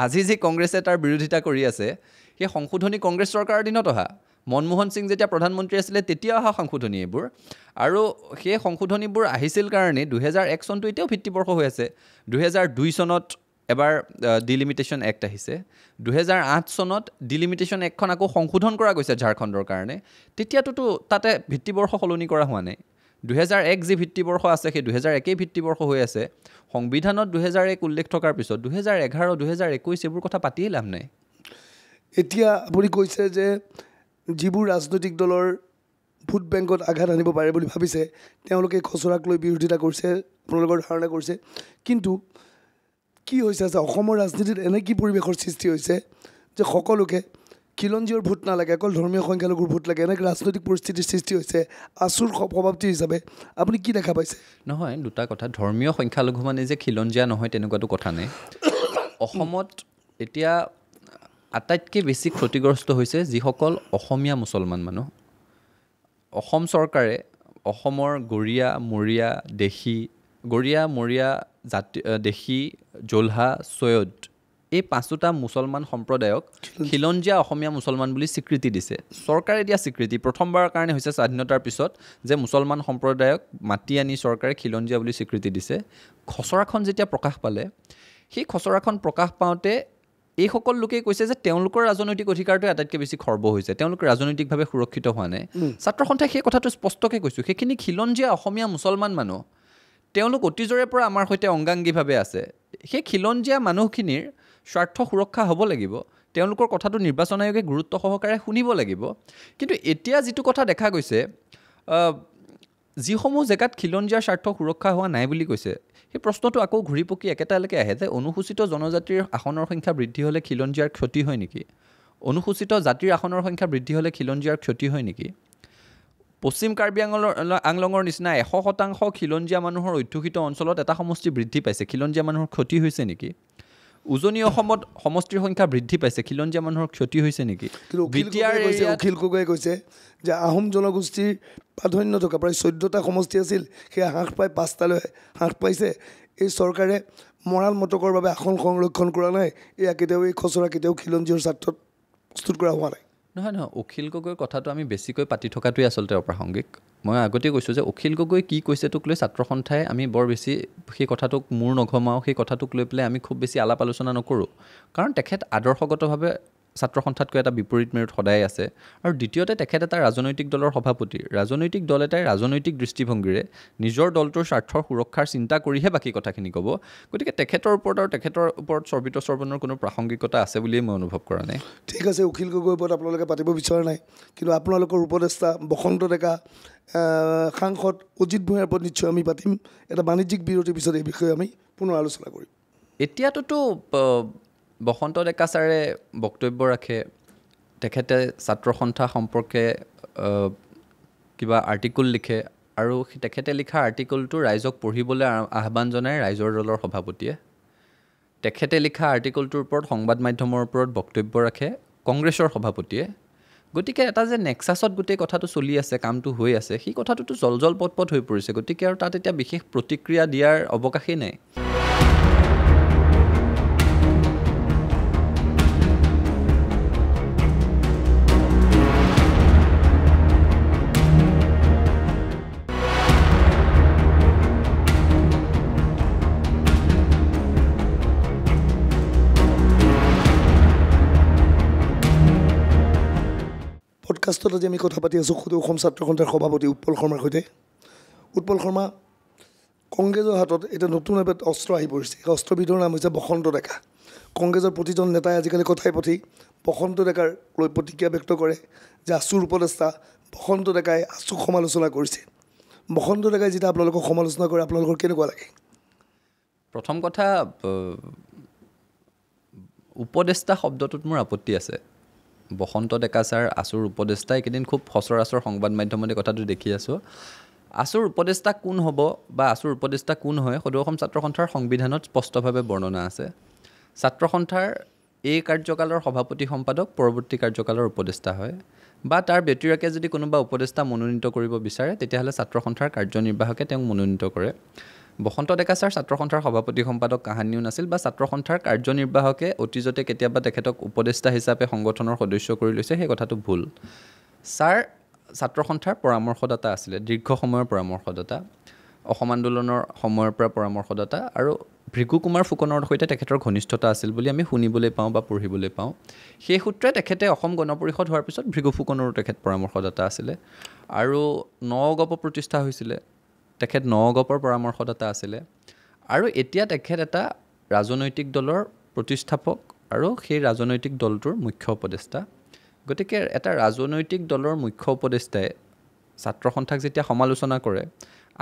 আজি যি কংগ্ৰেছে তাৰ বিৰোধিতা কৰি আছে, সেই সংশোধনী কংগ্ৰেছ চৰকাৰৰ দিনত অহা। মনমোহন সিং যেতিয়া প্ৰধানমন্ত্ৰী আছিলে তেতিয়া অহা সংশোধনী এইবোৰ। আৰু সেই সংশোধনীবোৰ আহিছিল কাৰণে 2001 চনটো এতিয়াও ভিত্তিবৰ্ষ হৈ আছে। 2002 চনত এবাৰ ডিলিমিটেশ্যন এক্ট আহিছে। 2008 চনত ডিলিমিটেশ্যন এক্টখন আকৌ সংশোধন কৰা গৈছে ঝাৰখণ্ডৰ কাৰণে। তেতিয়াতোতো তাতে ভিত্তিবৰ্ষ সলনি কৰা হোৱা নাই। 2001 যি ভিত্তিবৰ্ষ আছে সেই 2001 ভিত্তিবৰ্ষ হৈ আছে। সংবিধানত 2001 উল্লেখ থকাৰ পিছত 2011, 2021 এইবোৰ কথা পাতিয়েই লাভ নাই। এতিয়া আপুনি কৈছে যে যিবোৰ ৰাজনৈতিক দলৰ ভোট বেংকত আঘাত আনিব পাৰে বুলি ভাবিছে তেওঁলোকে খচৰাক লৈ বিৰোধিতা কৰিছে, আপোনালোকৰ ধাৰণা কৰিছে। কিন্তু কি হৈছে যে অসমৰ ৰাজনীতিত এনে কি পৰিৱেশৰ সৃষ্টি হৈছে যে সকলোকে খিলঞ্জীয়ৰ ভোট নালাগে, অকল ধৰ্মীয় সংখ্যালঘুৰ ভোট লাগে, এনেকৈ ৰাজনৈতিক পৰিস্থিতিৰ সৃষ্টি হৈছে আছুৰ সভাপতি হিচাপে আপুনি কি দেখা পাইছে? নহয়, দুটা কথা। ধৰ্মীয় সংখ্যালঘু মানে যে খিলঞ্জীয়া নহয় তেনেকুৱাতো কথা নাই। অসমত এতিয়া আটাইতকৈ বেছি ক্ষতিগ্ৰস্ত হৈছে যিসকল অসমীয়া মুছলমান মানুহ। অসম চৰকাৰে অসমৰ গৰীয়া, মৰীয়া, দেশী, জোলহা, চৈয়দ এই 5টা মুছলমান সম্প্ৰদায়ক খিলঞ্জীয়া অসমীয়া মুছলমান বুলি স্বীকৃতি দিছে। চৰকাৰে দিয়া স্বীকৃতি প্ৰথমবাৰৰ কাৰণে হৈছে স্বাধীনতাৰ পিছত, যে মুছলমান সম্প্ৰদায়ক মাতি আনি চৰকাৰে খিলঞ্জীয়া বুলি স্বীকৃতি দিছে। খচৰাখন যেতিয়া প্ৰকাশ পালে, সেই খচৰাখন প্ৰকাশ পাওঁতে এইসকল লোকেই কৈছে যে তেওঁলোকৰ ৰাজনৈতিক অধিকাৰটো আটাইতকৈ বেছি খৰ্ব হৈছে, তেওঁলোক ৰাজনৈতিকভাৱে সুৰক্ষিত হোৱা নাই। ছাত্ৰ সন্থাই সেই কথাটো স্পষ্টকৈ কৈছোঁ, সেইখিনি খিলঞ্জীয়া অসমীয়া মুছলমান মানুহ, তেওঁলোক অতীজৰে পৰা আমাৰ সৈতে অংগাংগীভাৱে আছে। সেই খিলঞ্জীয়া মানুহখিনিৰ স্বাৰ্থ সুৰক্ষা হ'ব লাগিব, তেওঁলোকৰ কথাটো নিৰ্বাচন আয়োগে গুৰুত্ব সহকাৰে শুনিব লাগিব। কিন্তু এতিয়া যিটো কথা দেখা গৈছে, যিসমূহ জেগাত খিলঞ্জীয়াৰ স্বাৰ্থ সুৰক্ষা হোৱা নাই বুলি কৈছে, সেই প্ৰশ্নটো আকৌ ঘূৰি পকি একেটালৈকে আহে যে অনুসূচিত জনজাতিৰ আসনৰ সংখ্যা বৃদ্ধি হ'লে খিলঞ্জীয়াৰ ক্ষতি হয় নেকি? অনুসূচিত জাতিৰ আসনৰ সংখ্যা বৃদ্ধি হ'লে খিলঞ্জীয়াৰ ক্ষতি হয় নেকি? পশ্চিম কাৰ্বি আংলঙৰ নিচিনা 100% খিলঞ্জীয়া মানুহৰ অধ্যুষিত অঞ্চলত এটা সমষ্টি বৃদ্ধি পাইছে, খিলঞ্জীয়া মানুহৰ ক্ষতি হৈছে নেকি? উজনি অসমত সমষ্টিৰ সংখ্যা বৃদ্ধি পাইছে, খিলঞ্জীয়া মানুহৰ ক্ষতি হৈছে নেকি? কিন্তু অখিল গগৈয়ে কৈছে যে আহোম জনগোষ্ঠীৰ প্ৰাধান্য থকা প্ৰায় 14টা সমষ্টি আছিল, সেয়া হ্ৰাস পাই 5টালৈ হ্ৰাস পাইছে। এই চৰকাৰে মৰাণ মটকৰ বাবে আসন সংৰক্ষণ কৰা নাই, এয়া কেতিয়াও এই খচৰা কেতিয়াও খিলঞ্জীয়াৰ স্বাৰ্থত প্ৰস্তুত কৰা হোৱা নাই। নহয়, অখিল গগৈৰ কথাটো আমি বেছিকৈ পাতি থকাটোৱে আচলতে অপ্ৰাসংগিক। মই আগতেই কৈছোঁ যে অখিল গগৈ কি কৈছেটোক লৈ ছাত্ৰ সন্থাই আমি বৰ বেছি সেই কথাটোক মূৰ নঘমাওঁ, সেই কথাটোক লৈ পেলাই আমি খুব বেছি আলাপ আলোচনা নকৰোঁ। কাৰণ তেখেত আদৰ্শগতভাৱে ছাত্ৰ সন্থাতকৈ এটা বিপৰীত মেৰুত সদায় আছে। আৰু দ্বিতীয়তে তেখেত এটা ৰাজনৈতিক দলৰ সভাপতি। ৰাজনৈতিক দল এটাই ৰাজনৈতিক দৃষ্টিভংগীৰে নিজৰ দলটোৰ স্বাৰ্থৰ সুৰক্ষাৰ চিন্তা কৰিহে বাকী কথাখিনি ক'ব। গতিকে তেখেতৰ ওপৰত চৰ্বিত চৰ্বণৰ কোনো প্ৰাসংগিকতা আছে বুলিয়েই মই অনুভৱ কৰা নাই। ঠিক আছে, অখিল গগৈৰ ওপৰত আপোনালোকে পাতিব বিচৰা নাই, কিন্তু আপোনালোকৰ উপদেষ্টা বসন্ত ডেকা, সাংসদ অজিত ভূঞাৰ ওপৰত নিশ্চয় আমি পাতিম। এটা বাণিজ্যিক বিৰতিৰ পিছত এই বিষয়ে আমি পুনৰ আলোচনা কৰিম। এতিয়াতোতো বসন্ত ডেকা ছাৰে বক্তব্য ৰাখে, তেখেতে ছাত্ৰ সন্থা সম্পৰ্কে কিবা আৰ্টিকল লিখে, আৰু তেখেতে লিখা আৰ্টিকলটো ৰাইজক পঢ়িবলৈ আহ্বান জনায় ৰাইজৰ দলৰ সভাপতিয়ে। তেখেতে লিখা আৰ্টিকলটোৰ ওপৰত সংবাদ মাধ্যমৰ ওপৰত বক্তব্য ৰাখে কংগ্ৰেছৰ সভাপতিয়ে। গতিকে এটা যে নেক্সাছত গোটেই কথাটো চলি আছে, কামটো হৈ আছে, সেই কথাটোতো জল পট হৈ পৰিছে। গতিকে আৰু তাত এতিয়া বিশেষ প্ৰতিক্ৰিয়া দিয়াৰ অৱকাশেই নাই। পডকাষ্টত আজি আমি কথা পাতি আছোঁ সদৌ অসম ছাত্ৰ সন্থাৰ সভাপতি উৎপল শৰ্মাৰ সৈতে। উৎপল শৰ্মা, কংগ্ৰেছৰ হাতত এটা নতুন এবিধ অস্ত্ৰ আহি পৰিছে। এই অস্ত্ৰবিধৰ নাম হৈছে বসন্ত ডেকা। কংগ্ৰেছৰ প্ৰতিজন নেতাই আজিকালি কথাই প্ৰতি বসন্ত ডেকাৰ লৈ প্ৰতিক্ৰিয়া ব্যক্ত কৰে যে আছুৰ উপদেষ্টা বসন্ত ডেকাই আছুক সমালোচনা কৰিছে। বসন্ত ডেকাই যেতিয়া আপোনালোকক সমালোচনা কৰে, আপোনালোকৰ কেনেকুৱা লাগে? প্ৰথম কথা, উপদেষ্টা শব্দটোত মোৰ আপত্তি আছে। বসন্ত ডেকা ছাৰ আছুৰ উপদেষ্টা, এইকেইদিন খুব সচৰাচৰ সংবাদ মাধ্যমতে কথাটো দেখি আছোঁ। আছুৰ উপদেষ্টা কোন হ'ব বা আছুৰ উপদেষ্টা কোন হয়, সদৌ অসম ছাত্ৰ সন্থাৰ সংবিধানত স্পষ্টভাৱে বৰ্ণনা আছে। ছাত্ৰ সন্থাৰ এই কাৰ্যকালৰ সভাপতি সম্পাদক পৰৱৰ্তী কাৰ্যকালৰ উপদেষ্টা হয়, বা তাৰ ব্যতিৰেকে যদি কোনোবা উপদেষ্টা মনোনীত কৰিব বিচাৰে তেতিয়াহ'লে ছাত্ৰ সন্থাৰ কাৰ্যনিৰ্বাহকে তেওঁক মনোনীত কৰে। বসন্ত ডেকা ছাৰ ছাত্ৰ সন্থাৰ সভাপতি সম্পাদক কাহানিও নাছিল, বা ছাত্ৰ সন্থাৰ কাৰ্যনিৰ্বাহকে অতীজতে কেতিয়াবা তেখেতক উপদেষ্টা হিচাপে সংগঠনৰ সদস্য কৰি লৈছে, সেই কথাটো ভুল। ছাৰ ছাত্ৰ সন্থাৰ পৰামৰ্শদাতা আছিলে, দীৰ্ঘ সময়ৰ পৰামৰ্শদাতা, অসম আন্দোলনৰ সময়ৰ পৰা পৰামৰ্শদাতা, আৰু ভৃগু কুমাৰ ফুকনৰ সৈতে তেখেতৰ ঘনিষ্ঠতা আছিল বুলি আমি শুনিবলৈ পাওঁ বা পঢ়িবলৈ পাওঁ। সেই সূত্ৰে তেখেতে অসম গণ পৰিষদ হোৱাৰ পিছত ভৃগু ফুকনৰো তেখেত পৰামৰ্শদাতা আছিলে। আৰু নগপ প্ৰতিষ্ঠা হৈছিলে, তেখেত নগপৰ পৰামৰ্শদাতা আছিলে। আৰু এতিয়া তেখেত এটা ৰাজনৈতিক দলৰ প্ৰতিষ্ঠাপক আৰু সেই ৰাজনৈতিক দলটোৰ মুখ্য উপদেষ্টা। গতিকে এটা ৰাজনৈতিক দলৰ মুখ্য উপদেষ্টাই ছাত্ৰ সন্থাক যেতিয়া সমালোচনা কৰে,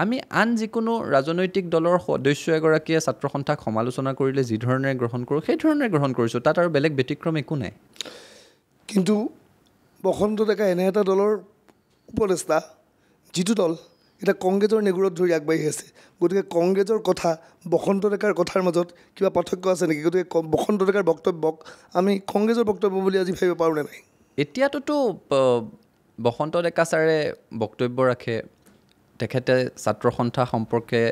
আমি আন যিকোনো ৰাজনৈতিক দলৰ সদস্য এগৰাকীয়ে ছাত্ৰ সন্থাক সমালোচনা কৰিলে যি ধৰণে গ্ৰহণ কৰোঁ, সেই ধৰণে গ্ৰহণ কৰিছোঁ। তাত আৰু বেলেগ ব্যতিক্ৰম একো নাই। কিন্তু বসন্ত ডেকা এনে এটা দলৰ উপদেষ্টা, যিটো দল এতিয়া কংগ্ৰেছৰ নেগুৰত ধৰি আগবাঢ়ি আছে। গতিকে কংগ্ৰেছৰ কথা বসন্ত ডেকাৰ কথাৰ মাজত কিবা পাৰ্থক্য আছে নেকি? গতিকে বসন্ত ডেকাৰ বক্তব্যক আমি কংগ্ৰেছৰ বক্তব্য বুলি আজি ভাবিব পাৰোঁ নে নাই? এতিয়াতোতো বসন্ত ডেকা ছাৰে বক্তব্য ৰাখে, তেখেতে ছাত্ৰ সন্থা সম্পৰ্কে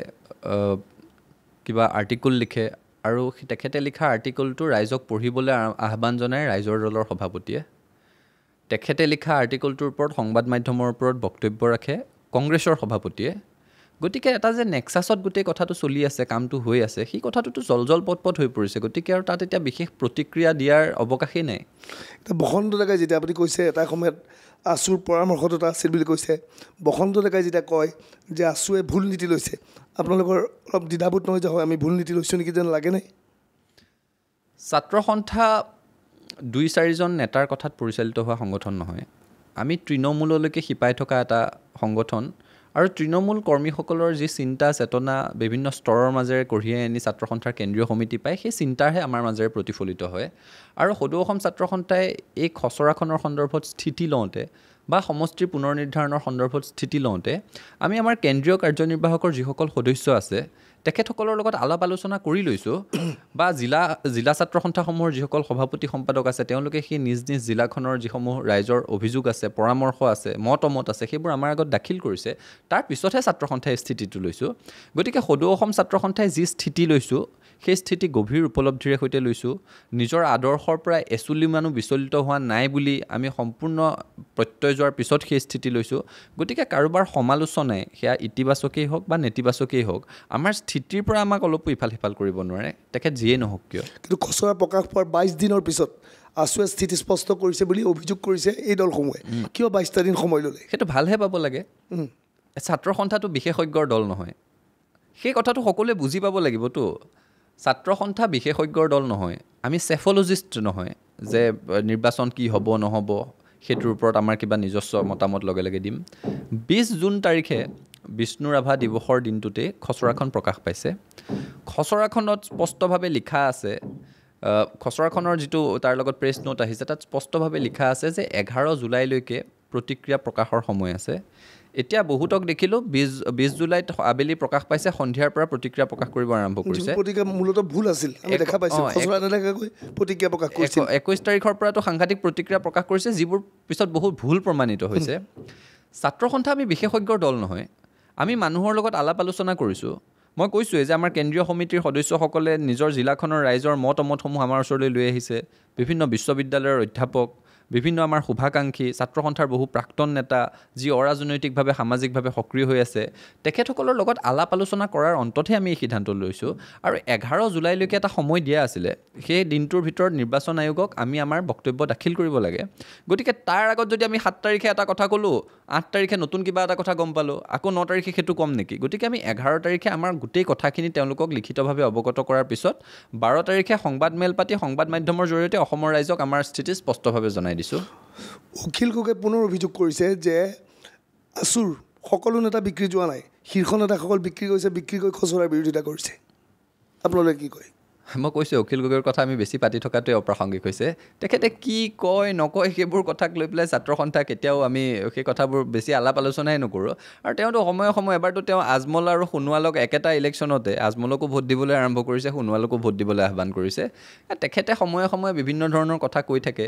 কিবা আৰ্টিকল লিখে, আৰু তেখেতে লিখা আৰ্টিকলটো ৰাইজক পঢ়িবলৈ আহ্বান জনায় ৰাইজৰ দলৰ সভাপতিয়ে। তেখেতে লিখা আৰ্টিকলটোৰ ওপৰত সংবাদ মাধ্যমৰ ওপৰত বক্তব্য ৰাখে কংগ্ৰেছৰ সভাপতিয়ে। গতিকে এটা যে নেক্সাছত গোটেই কথাটো চলি আছে, কামটো হৈ আছে, সেই কথাটোতো জল পট হৈ পৰিছে। গতিকে আৰু তাত এতিয়া বিশেষ প্ৰতিক্ৰিয়া দিয়াৰ অৱকাশেই নাই। এতিয়া বসন্ত ডেকাই যেতিয়া আপুনি কৈছে এটা সময়ত আছুৰ পৰামৰ্শদাতা আছিল বুলি কৈছে, বসন্ত ডেকাই যেতিয়া কয় যে আছুৱে ভুল নীতি লৈছে, আপোনালোকৰ অলপ দ্বিধাবোধ নহয় যে হয় আমি ভুল নীতি লৈছোঁ নেকি যেন লাগেনে? ছাত্ৰ সন্থা 2-4জন নেতাৰ কথাত পৰিচালিত হোৱা সংগঠন নহয়। আমি তৃণমূললৈকে শিপাই থকা এটা সংগঠন, আৰু তৃণমূল কৰ্মীসকলৰ যি চিন্তা চেতনা বিভিন্ন স্তৰৰ মাজেৰে কঢ়িয়াই আনি ছাত্ৰ সন্থাৰ কেন্দ্ৰীয় সমিতি পায়, সেই চিন্তাৰহে আমাৰ মাজেৰে প্ৰতিফলিত হয়। আৰু সদৌ অসম ছাত্ৰ সন্থাই এই খচৰাখনৰ সন্দৰ্ভত স্থিতি লওঁতে বা সমষ্টিৰ পুনৰ নিৰ্ধাৰণৰ সন্দৰ্ভত স্থিতি লওঁতে আমি আমাৰ কেন্দ্ৰীয় কাৰ্যনিৰ্বাহকৰ যিসকল সদস্য আছে তেখেতসকলৰ লগত আলাপ আলোচনা কৰি লৈছোঁ বা জিলা ছাত্ৰ সন্থাসমূহৰ যিসকল সভাপতি সম্পাদক আছে তেওঁলোকে সেই নিজ নিজ জিলাখনৰ যিসমূহ ৰাইজৰ অভিযোগ আছে, পৰামৰ্শ আছে, মতামত আছে, সেইবোৰ আমাৰ আগত দাখিল কৰিছে। তাৰ পিছতহে ছাত্ৰ সন্থাই স্থিতিটো লৈছোঁ। গতিকে সদৌ অসম ছাত্ৰ সন্থাই যি স্থিতি লৈছোঁ সেই স্থিতি গভীৰ উপলব্ধিৰে সৈতে লৈছোঁ। নিজৰ আদৰ্শৰ পৰা এচুলিমানো বিচলিত হোৱা নাই বুলি আমি সম্পূৰ্ণ প্ৰত্যয় যোৱাৰ পিছত সেই স্থিতি লৈছোঁ। গতিকে কাৰোবাৰ সমালোচনাই সেয়া ইতিবাচকেই হওক বা নেতিবাচকেই হওক আমাৰ স্থিতিৰ পৰা আমাক অলপো ইফাল সিফাল কৰিব নোৱাৰে, তেখেত যিয়েই নহওক কিয়। কিন্তু খচৰা প্ৰকাশ পোৱাৰ 22 দিনৰ পিছত আছুৱে স্থিতি স্পষ্ট কৰিছে বুলি অভিযোগ কৰিছে এই দলসমূহে। কিয় 22টা দিন সময় ল'লে? সেইটো ভালহে পাব লাগে। ছাত্ৰ সন্থাটো বিশেষজ্ঞৰ দল নহয়, সেই কথাটো সকলোৱে বুজি পাব লাগিবতো। ছাত্ৰ সন্থা বিশেষজ্ঞৰ দল নহয়, আমি চেফলজিষ্ট নহয় যে নিৰ্বাচন কি হ'ব নহ'ব সেইটোৰ ওপৰত আমাৰ কিবা নিজস্ব মতামত লগে লগে দিম। 20 জুন তাৰিখে বিষ্ণু ৰাভা দিৱসৰ দিনটোতে খচৰাখন প্ৰকাশ পাইছে। খচৰাখনত স্পষ্টভাৱে লিখা আছে, খচৰাখনৰ যিটো তাৰ লগত প্ৰেছ নোট আহিছে তাত স্পষ্টভাৱে লিখা আছে যে 11 জুলাইলৈকে প্ৰতিক্ৰিয়া প্ৰকাশৰ সময় আছে। এতিয়া বহুতক দেখিলোঁ 20 জুলাইত আবেলি প্ৰকাশ পাইছে, সন্ধিয়াৰ পৰা প্ৰতিক্ৰিয়া প্ৰকাশ কৰিব আৰম্ভ কৰিছে। প্ৰতিক্ৰিয়া মূলতঃ ভুল আছিল, আমি দেখা পাইছোঁ। খচৰা নেদেখাকৈ প্ৰতিক্ৰিয়া প্ৰকাশ কৰিছে। 21 তাৰিখৰ পৰাতো সাংঘাতিক প্ৰতিক্ৰিয়া প্ৰকাশ কৰিছে, যিবোৰ পিছত বহুত ভুল প্ৰমাণিত হৈছে। ছাত্ৰ সন্থা আমি বিশেষজ্ঞৰ দল নহয়, আমি মানুহৰ লগত আলাপ আলোচনা কৰিছোঁ। মই কৈছোঁৱেই যে আমাৰ কেন্দ্ৰীয় সমিতিৰ সদস্যসকলে নিজৰ জিলাখনৰ ৰাইজৰ মতামতসমূহ আমাৰ ওচৰলৈ লৈ আহিছে। বিভিন্ন বিশ্ববিদ্যালয়ৰ অধ্যাপক, বিভিন্ন আমাৰ শুভাকাংক্ষী, ছাত্ৰ সন্থাৰ বহু প্ৰাক্তন নেতা যি অৰাজনৈতিকভাৱে সামাজিকভাৱে সক্ৰিয় হৈ আছে, তেখেতসকলৰ লগত আলাপ আলোচনা কৰাৰ অন্ততহে আমি এই সিদ্ধান্ত লৈছোঁ। আৰু 11 জুলাইলৈকে এটা সময় দিয়া আছিলে, সেই দিনটোৰ ভিতৰত নিৰ্বাচন আয়োগক আমি আমাৰ বক্তব্য দাখিল কৰিব লাগে। গতিকে তাৰ আগত যদি আমি 7 তাৰিখে এটা কথা ক'লোঁ, 8 তাৰিখে নতুন কিবা এটা কথা গম পালোঁ, আকৌ 9 তাৰিখে সেইটো কম নেকি? গতিকে আমি 11 তাৰিখে আমাৰ গোটেই কথাখিনি তেওঁলোকক লিখিতভাৱে অৱগত কৰাৰ পিছত 12 তাৰিখে সংবাদ মেল পাতি সংবাদ মাধ্যমৰ জৰিয়তে অসমৰ ৰাইজক আমাৰ স্থিতি স্পষ্টভাৱে জনাই দিছোঁ। অখিল গগৈয়ে পুনৰ অভিযোগ কৰিছে যে আছুৰ সকলো নেতা বিক্ৰী যোৱা নাই, শীৰ্ষ নেতাসকল বিক্ৰী কৰিছে, বিক্ৰী কৰি খচৰাৰ বিৰোধিতা কৰিছে। আপোনালোকে কি কয়? মই কৈছোঁ অখিল গগৈৰ কথা আমি বেছি পাতি থকাটোৱে অপ্ৰাসংগিক হৈছে। তেখেতে কি কয় নকয় সেইবোৰ কথাক লৈ পেলাই ছাত্ৰ সন্থা কেতিয়াও আমি সেই কথাবোৰ বেছি আলাপ আলোচনাই নকৰোঁ। আৰু তেওঁতো সময়ে সময়ে এবাৰতো তেওঁ আজমল আৰু সোণোৱালক একেটা ইলেকশ্যনতে আজমলকো ভোট দিবলৈ আৰম্ভ কৰিছে, সোণোৱালকো ভোট দিবলৈ আহ্বান কৰিছে। তেখেতে সময়ে সময়ে বিভিন্ন ধৰণৰ কথা কৈ থাকে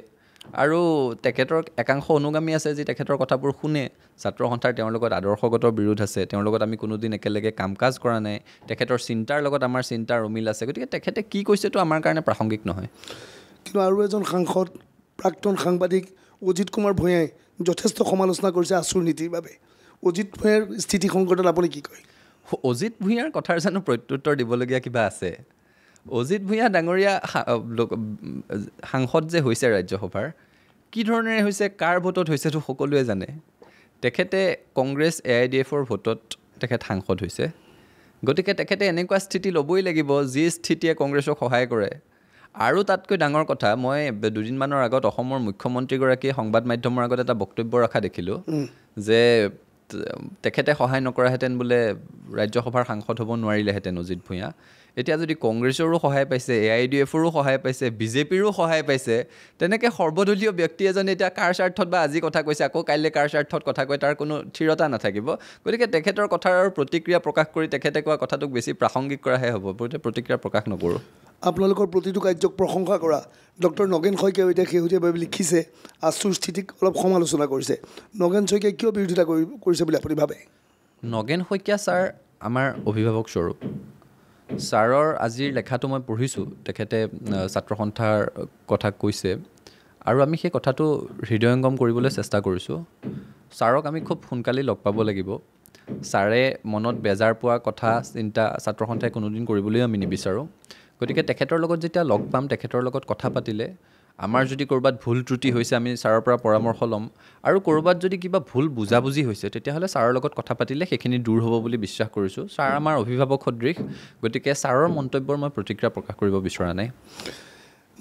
আৰু তেখেতৰ একাংশ অনুগামী আছে যি তেখেতৰ কথাবোৰ শুনে। ছাত্ৰ সন্থাৰ তেওঁৰ লগত আদৰ্শগত বিৰোধ আছে, তেওঁৰ লগত আমি কোনোদিন একেলগে কাম কাজ কৰা নাই, তেখেতৰ চিন্তাৰ লগত আমাৰ চিন্তাৰ অমিল আছে। গতিকে তেখেতে কি কৈছেতো আমাৰ কাৰণে প্ৰাসংগিক নহয়। কিন্তু আৰু এজন সাংসদ প্ৰাক্তন সাংবাদিক অজিত কুমাৰ ভূঞাই যথেষ্ট সমালোচনা কৰিছে আছুৰ নীতিৰ বাবে। অজিত ভূঞাৰ স্থিতি সংকটত আপুনি কি কয়? অজিত ভূঞাৰ কথাৰ জানো প্ৰত্যুত্তৰ দিবলগীয়া কিবা আছে? অজিত ভূঞা ডাঙৰীয়া সাংসদ যে হৈছে ৰাজ্যসভাৰ, কি ধৰণেৰে হৈছে, কাৰ ভোটত হৈছেতো সকলোৱে জানে। তেখেতে কংগ্ৰেছ AIDFৰ ভোটত তেখেত সাংসদ হৈছে। গতিকে তেখেতে এনেকুৱা স্থিতি ল'বই লাগিব যি স্থিতিয়ে কংগ্ৰেছক সহায় কৰে। আৰু তাতকৈ ডাঙৰ কথা, মই দুদিনমানৰ আগত অসমৰ মুখ্যমন্ত্ৰীগৰাকীয়ে সংবাদ মাধ্যমৰ আগত এটা বক্তব্য ৰখা দেখিলোঁ যে তেখেতে সহায় নকৰাহেঁতেন বোলে ৰাজ্যসভাৰ সাংসদ হ'ব নোৱাৰিলেহেঁতেন অজিত ভূঞা। এতিয়া যদি কংগ্ৰেছৰো সহায় পাইছে, AIDFৰো সহায় পাইছে, BJPৰো সহায় পাইছে, তেনেকৈ সৰ্বদলীয় ব্যক্তি এজনে এতিয়া কাৰ স্বাৰ্থত বা আজি কথা কৈছে, আকৌ কাইলৈ কাৰ স্বাৰ্থত কথা কয়, তাৰ কোনো থিৰতা নাথাকিব। গতিকে তেখেতৰ কথাৰ আৰু প্ৰতিক্ৰিয়া প্ৰকাশ কৰি তেখেতে কোৱা কথাটোক বেছি প্ৰাসংগিক কৰাহে হ'ব, প্ৰতিক্ৰিয়া প্ৰকাশ নকৰোঁ। আপোনালোকৰ প্ৰতিটো কাৰ্যক প্ৰশংসা কৰা ডক্টৰ নগেন শইকীয়াও এতিয়া শেহতীয়াভাৱে লিখিছে, আছুৰ স্থিতিক অলপ সমালোচনা কৰিছে। নগেন শইকীয়াই কিয় বিৰোধিতা কৰিছে বুলি আপুনি ভাবে? নগেন শইকীয়া ছাৰ আমাৰ অভিভাৱক স্বৰূপ। ছাৰৰ আজিৰ লেখাটো মই পঢ়িছোঁ, তেখেতে ছাত্ৰ সন্থাৰ কথা কৈছে আৰু আমি সেই কথাটো হৃদয়ংগম কৰিবলৈ চেষ্টা কৰিছোঁ। ছাৰক আমি খুব সোনকালেই লগ পাব লাগিব। ছাৰে মনত বেজাৰ পোৱা কথা চিন্তা ছাত্ৰ সন্থাই কোনোদিন কৰিবলৈও আমি নিবিচাৰোঁ। গতিকে তেখেতৰ লগত যেতিয়া লগ পাম, তেখেতৰ লগত কথা পাতিলে আমাৰ যদি ক'ৰবাত ভুল ত্ৰুটি হৈছে আমি ছাৰৰ পৰা পৰামৰ্শ ল'ম, আৰু ক'ৰবাত যদি কিবা ভুল বুজাবুজি হৈছে তেতিয়াহ'লে ছাৰৰ লগত কথা পাতিলে সেইখিনি দূৰ হ'ব বুলি বিশ্বাস কৰিছোঁ। ছাৰ আমাৰ অভিভাৱক সদৃশ, গতিকে ছাৰৰ মন্তব্যৰ মই প্ৰতিক্ৰিয়া প্ৰকাশ কৰিব বিচৰা নাই।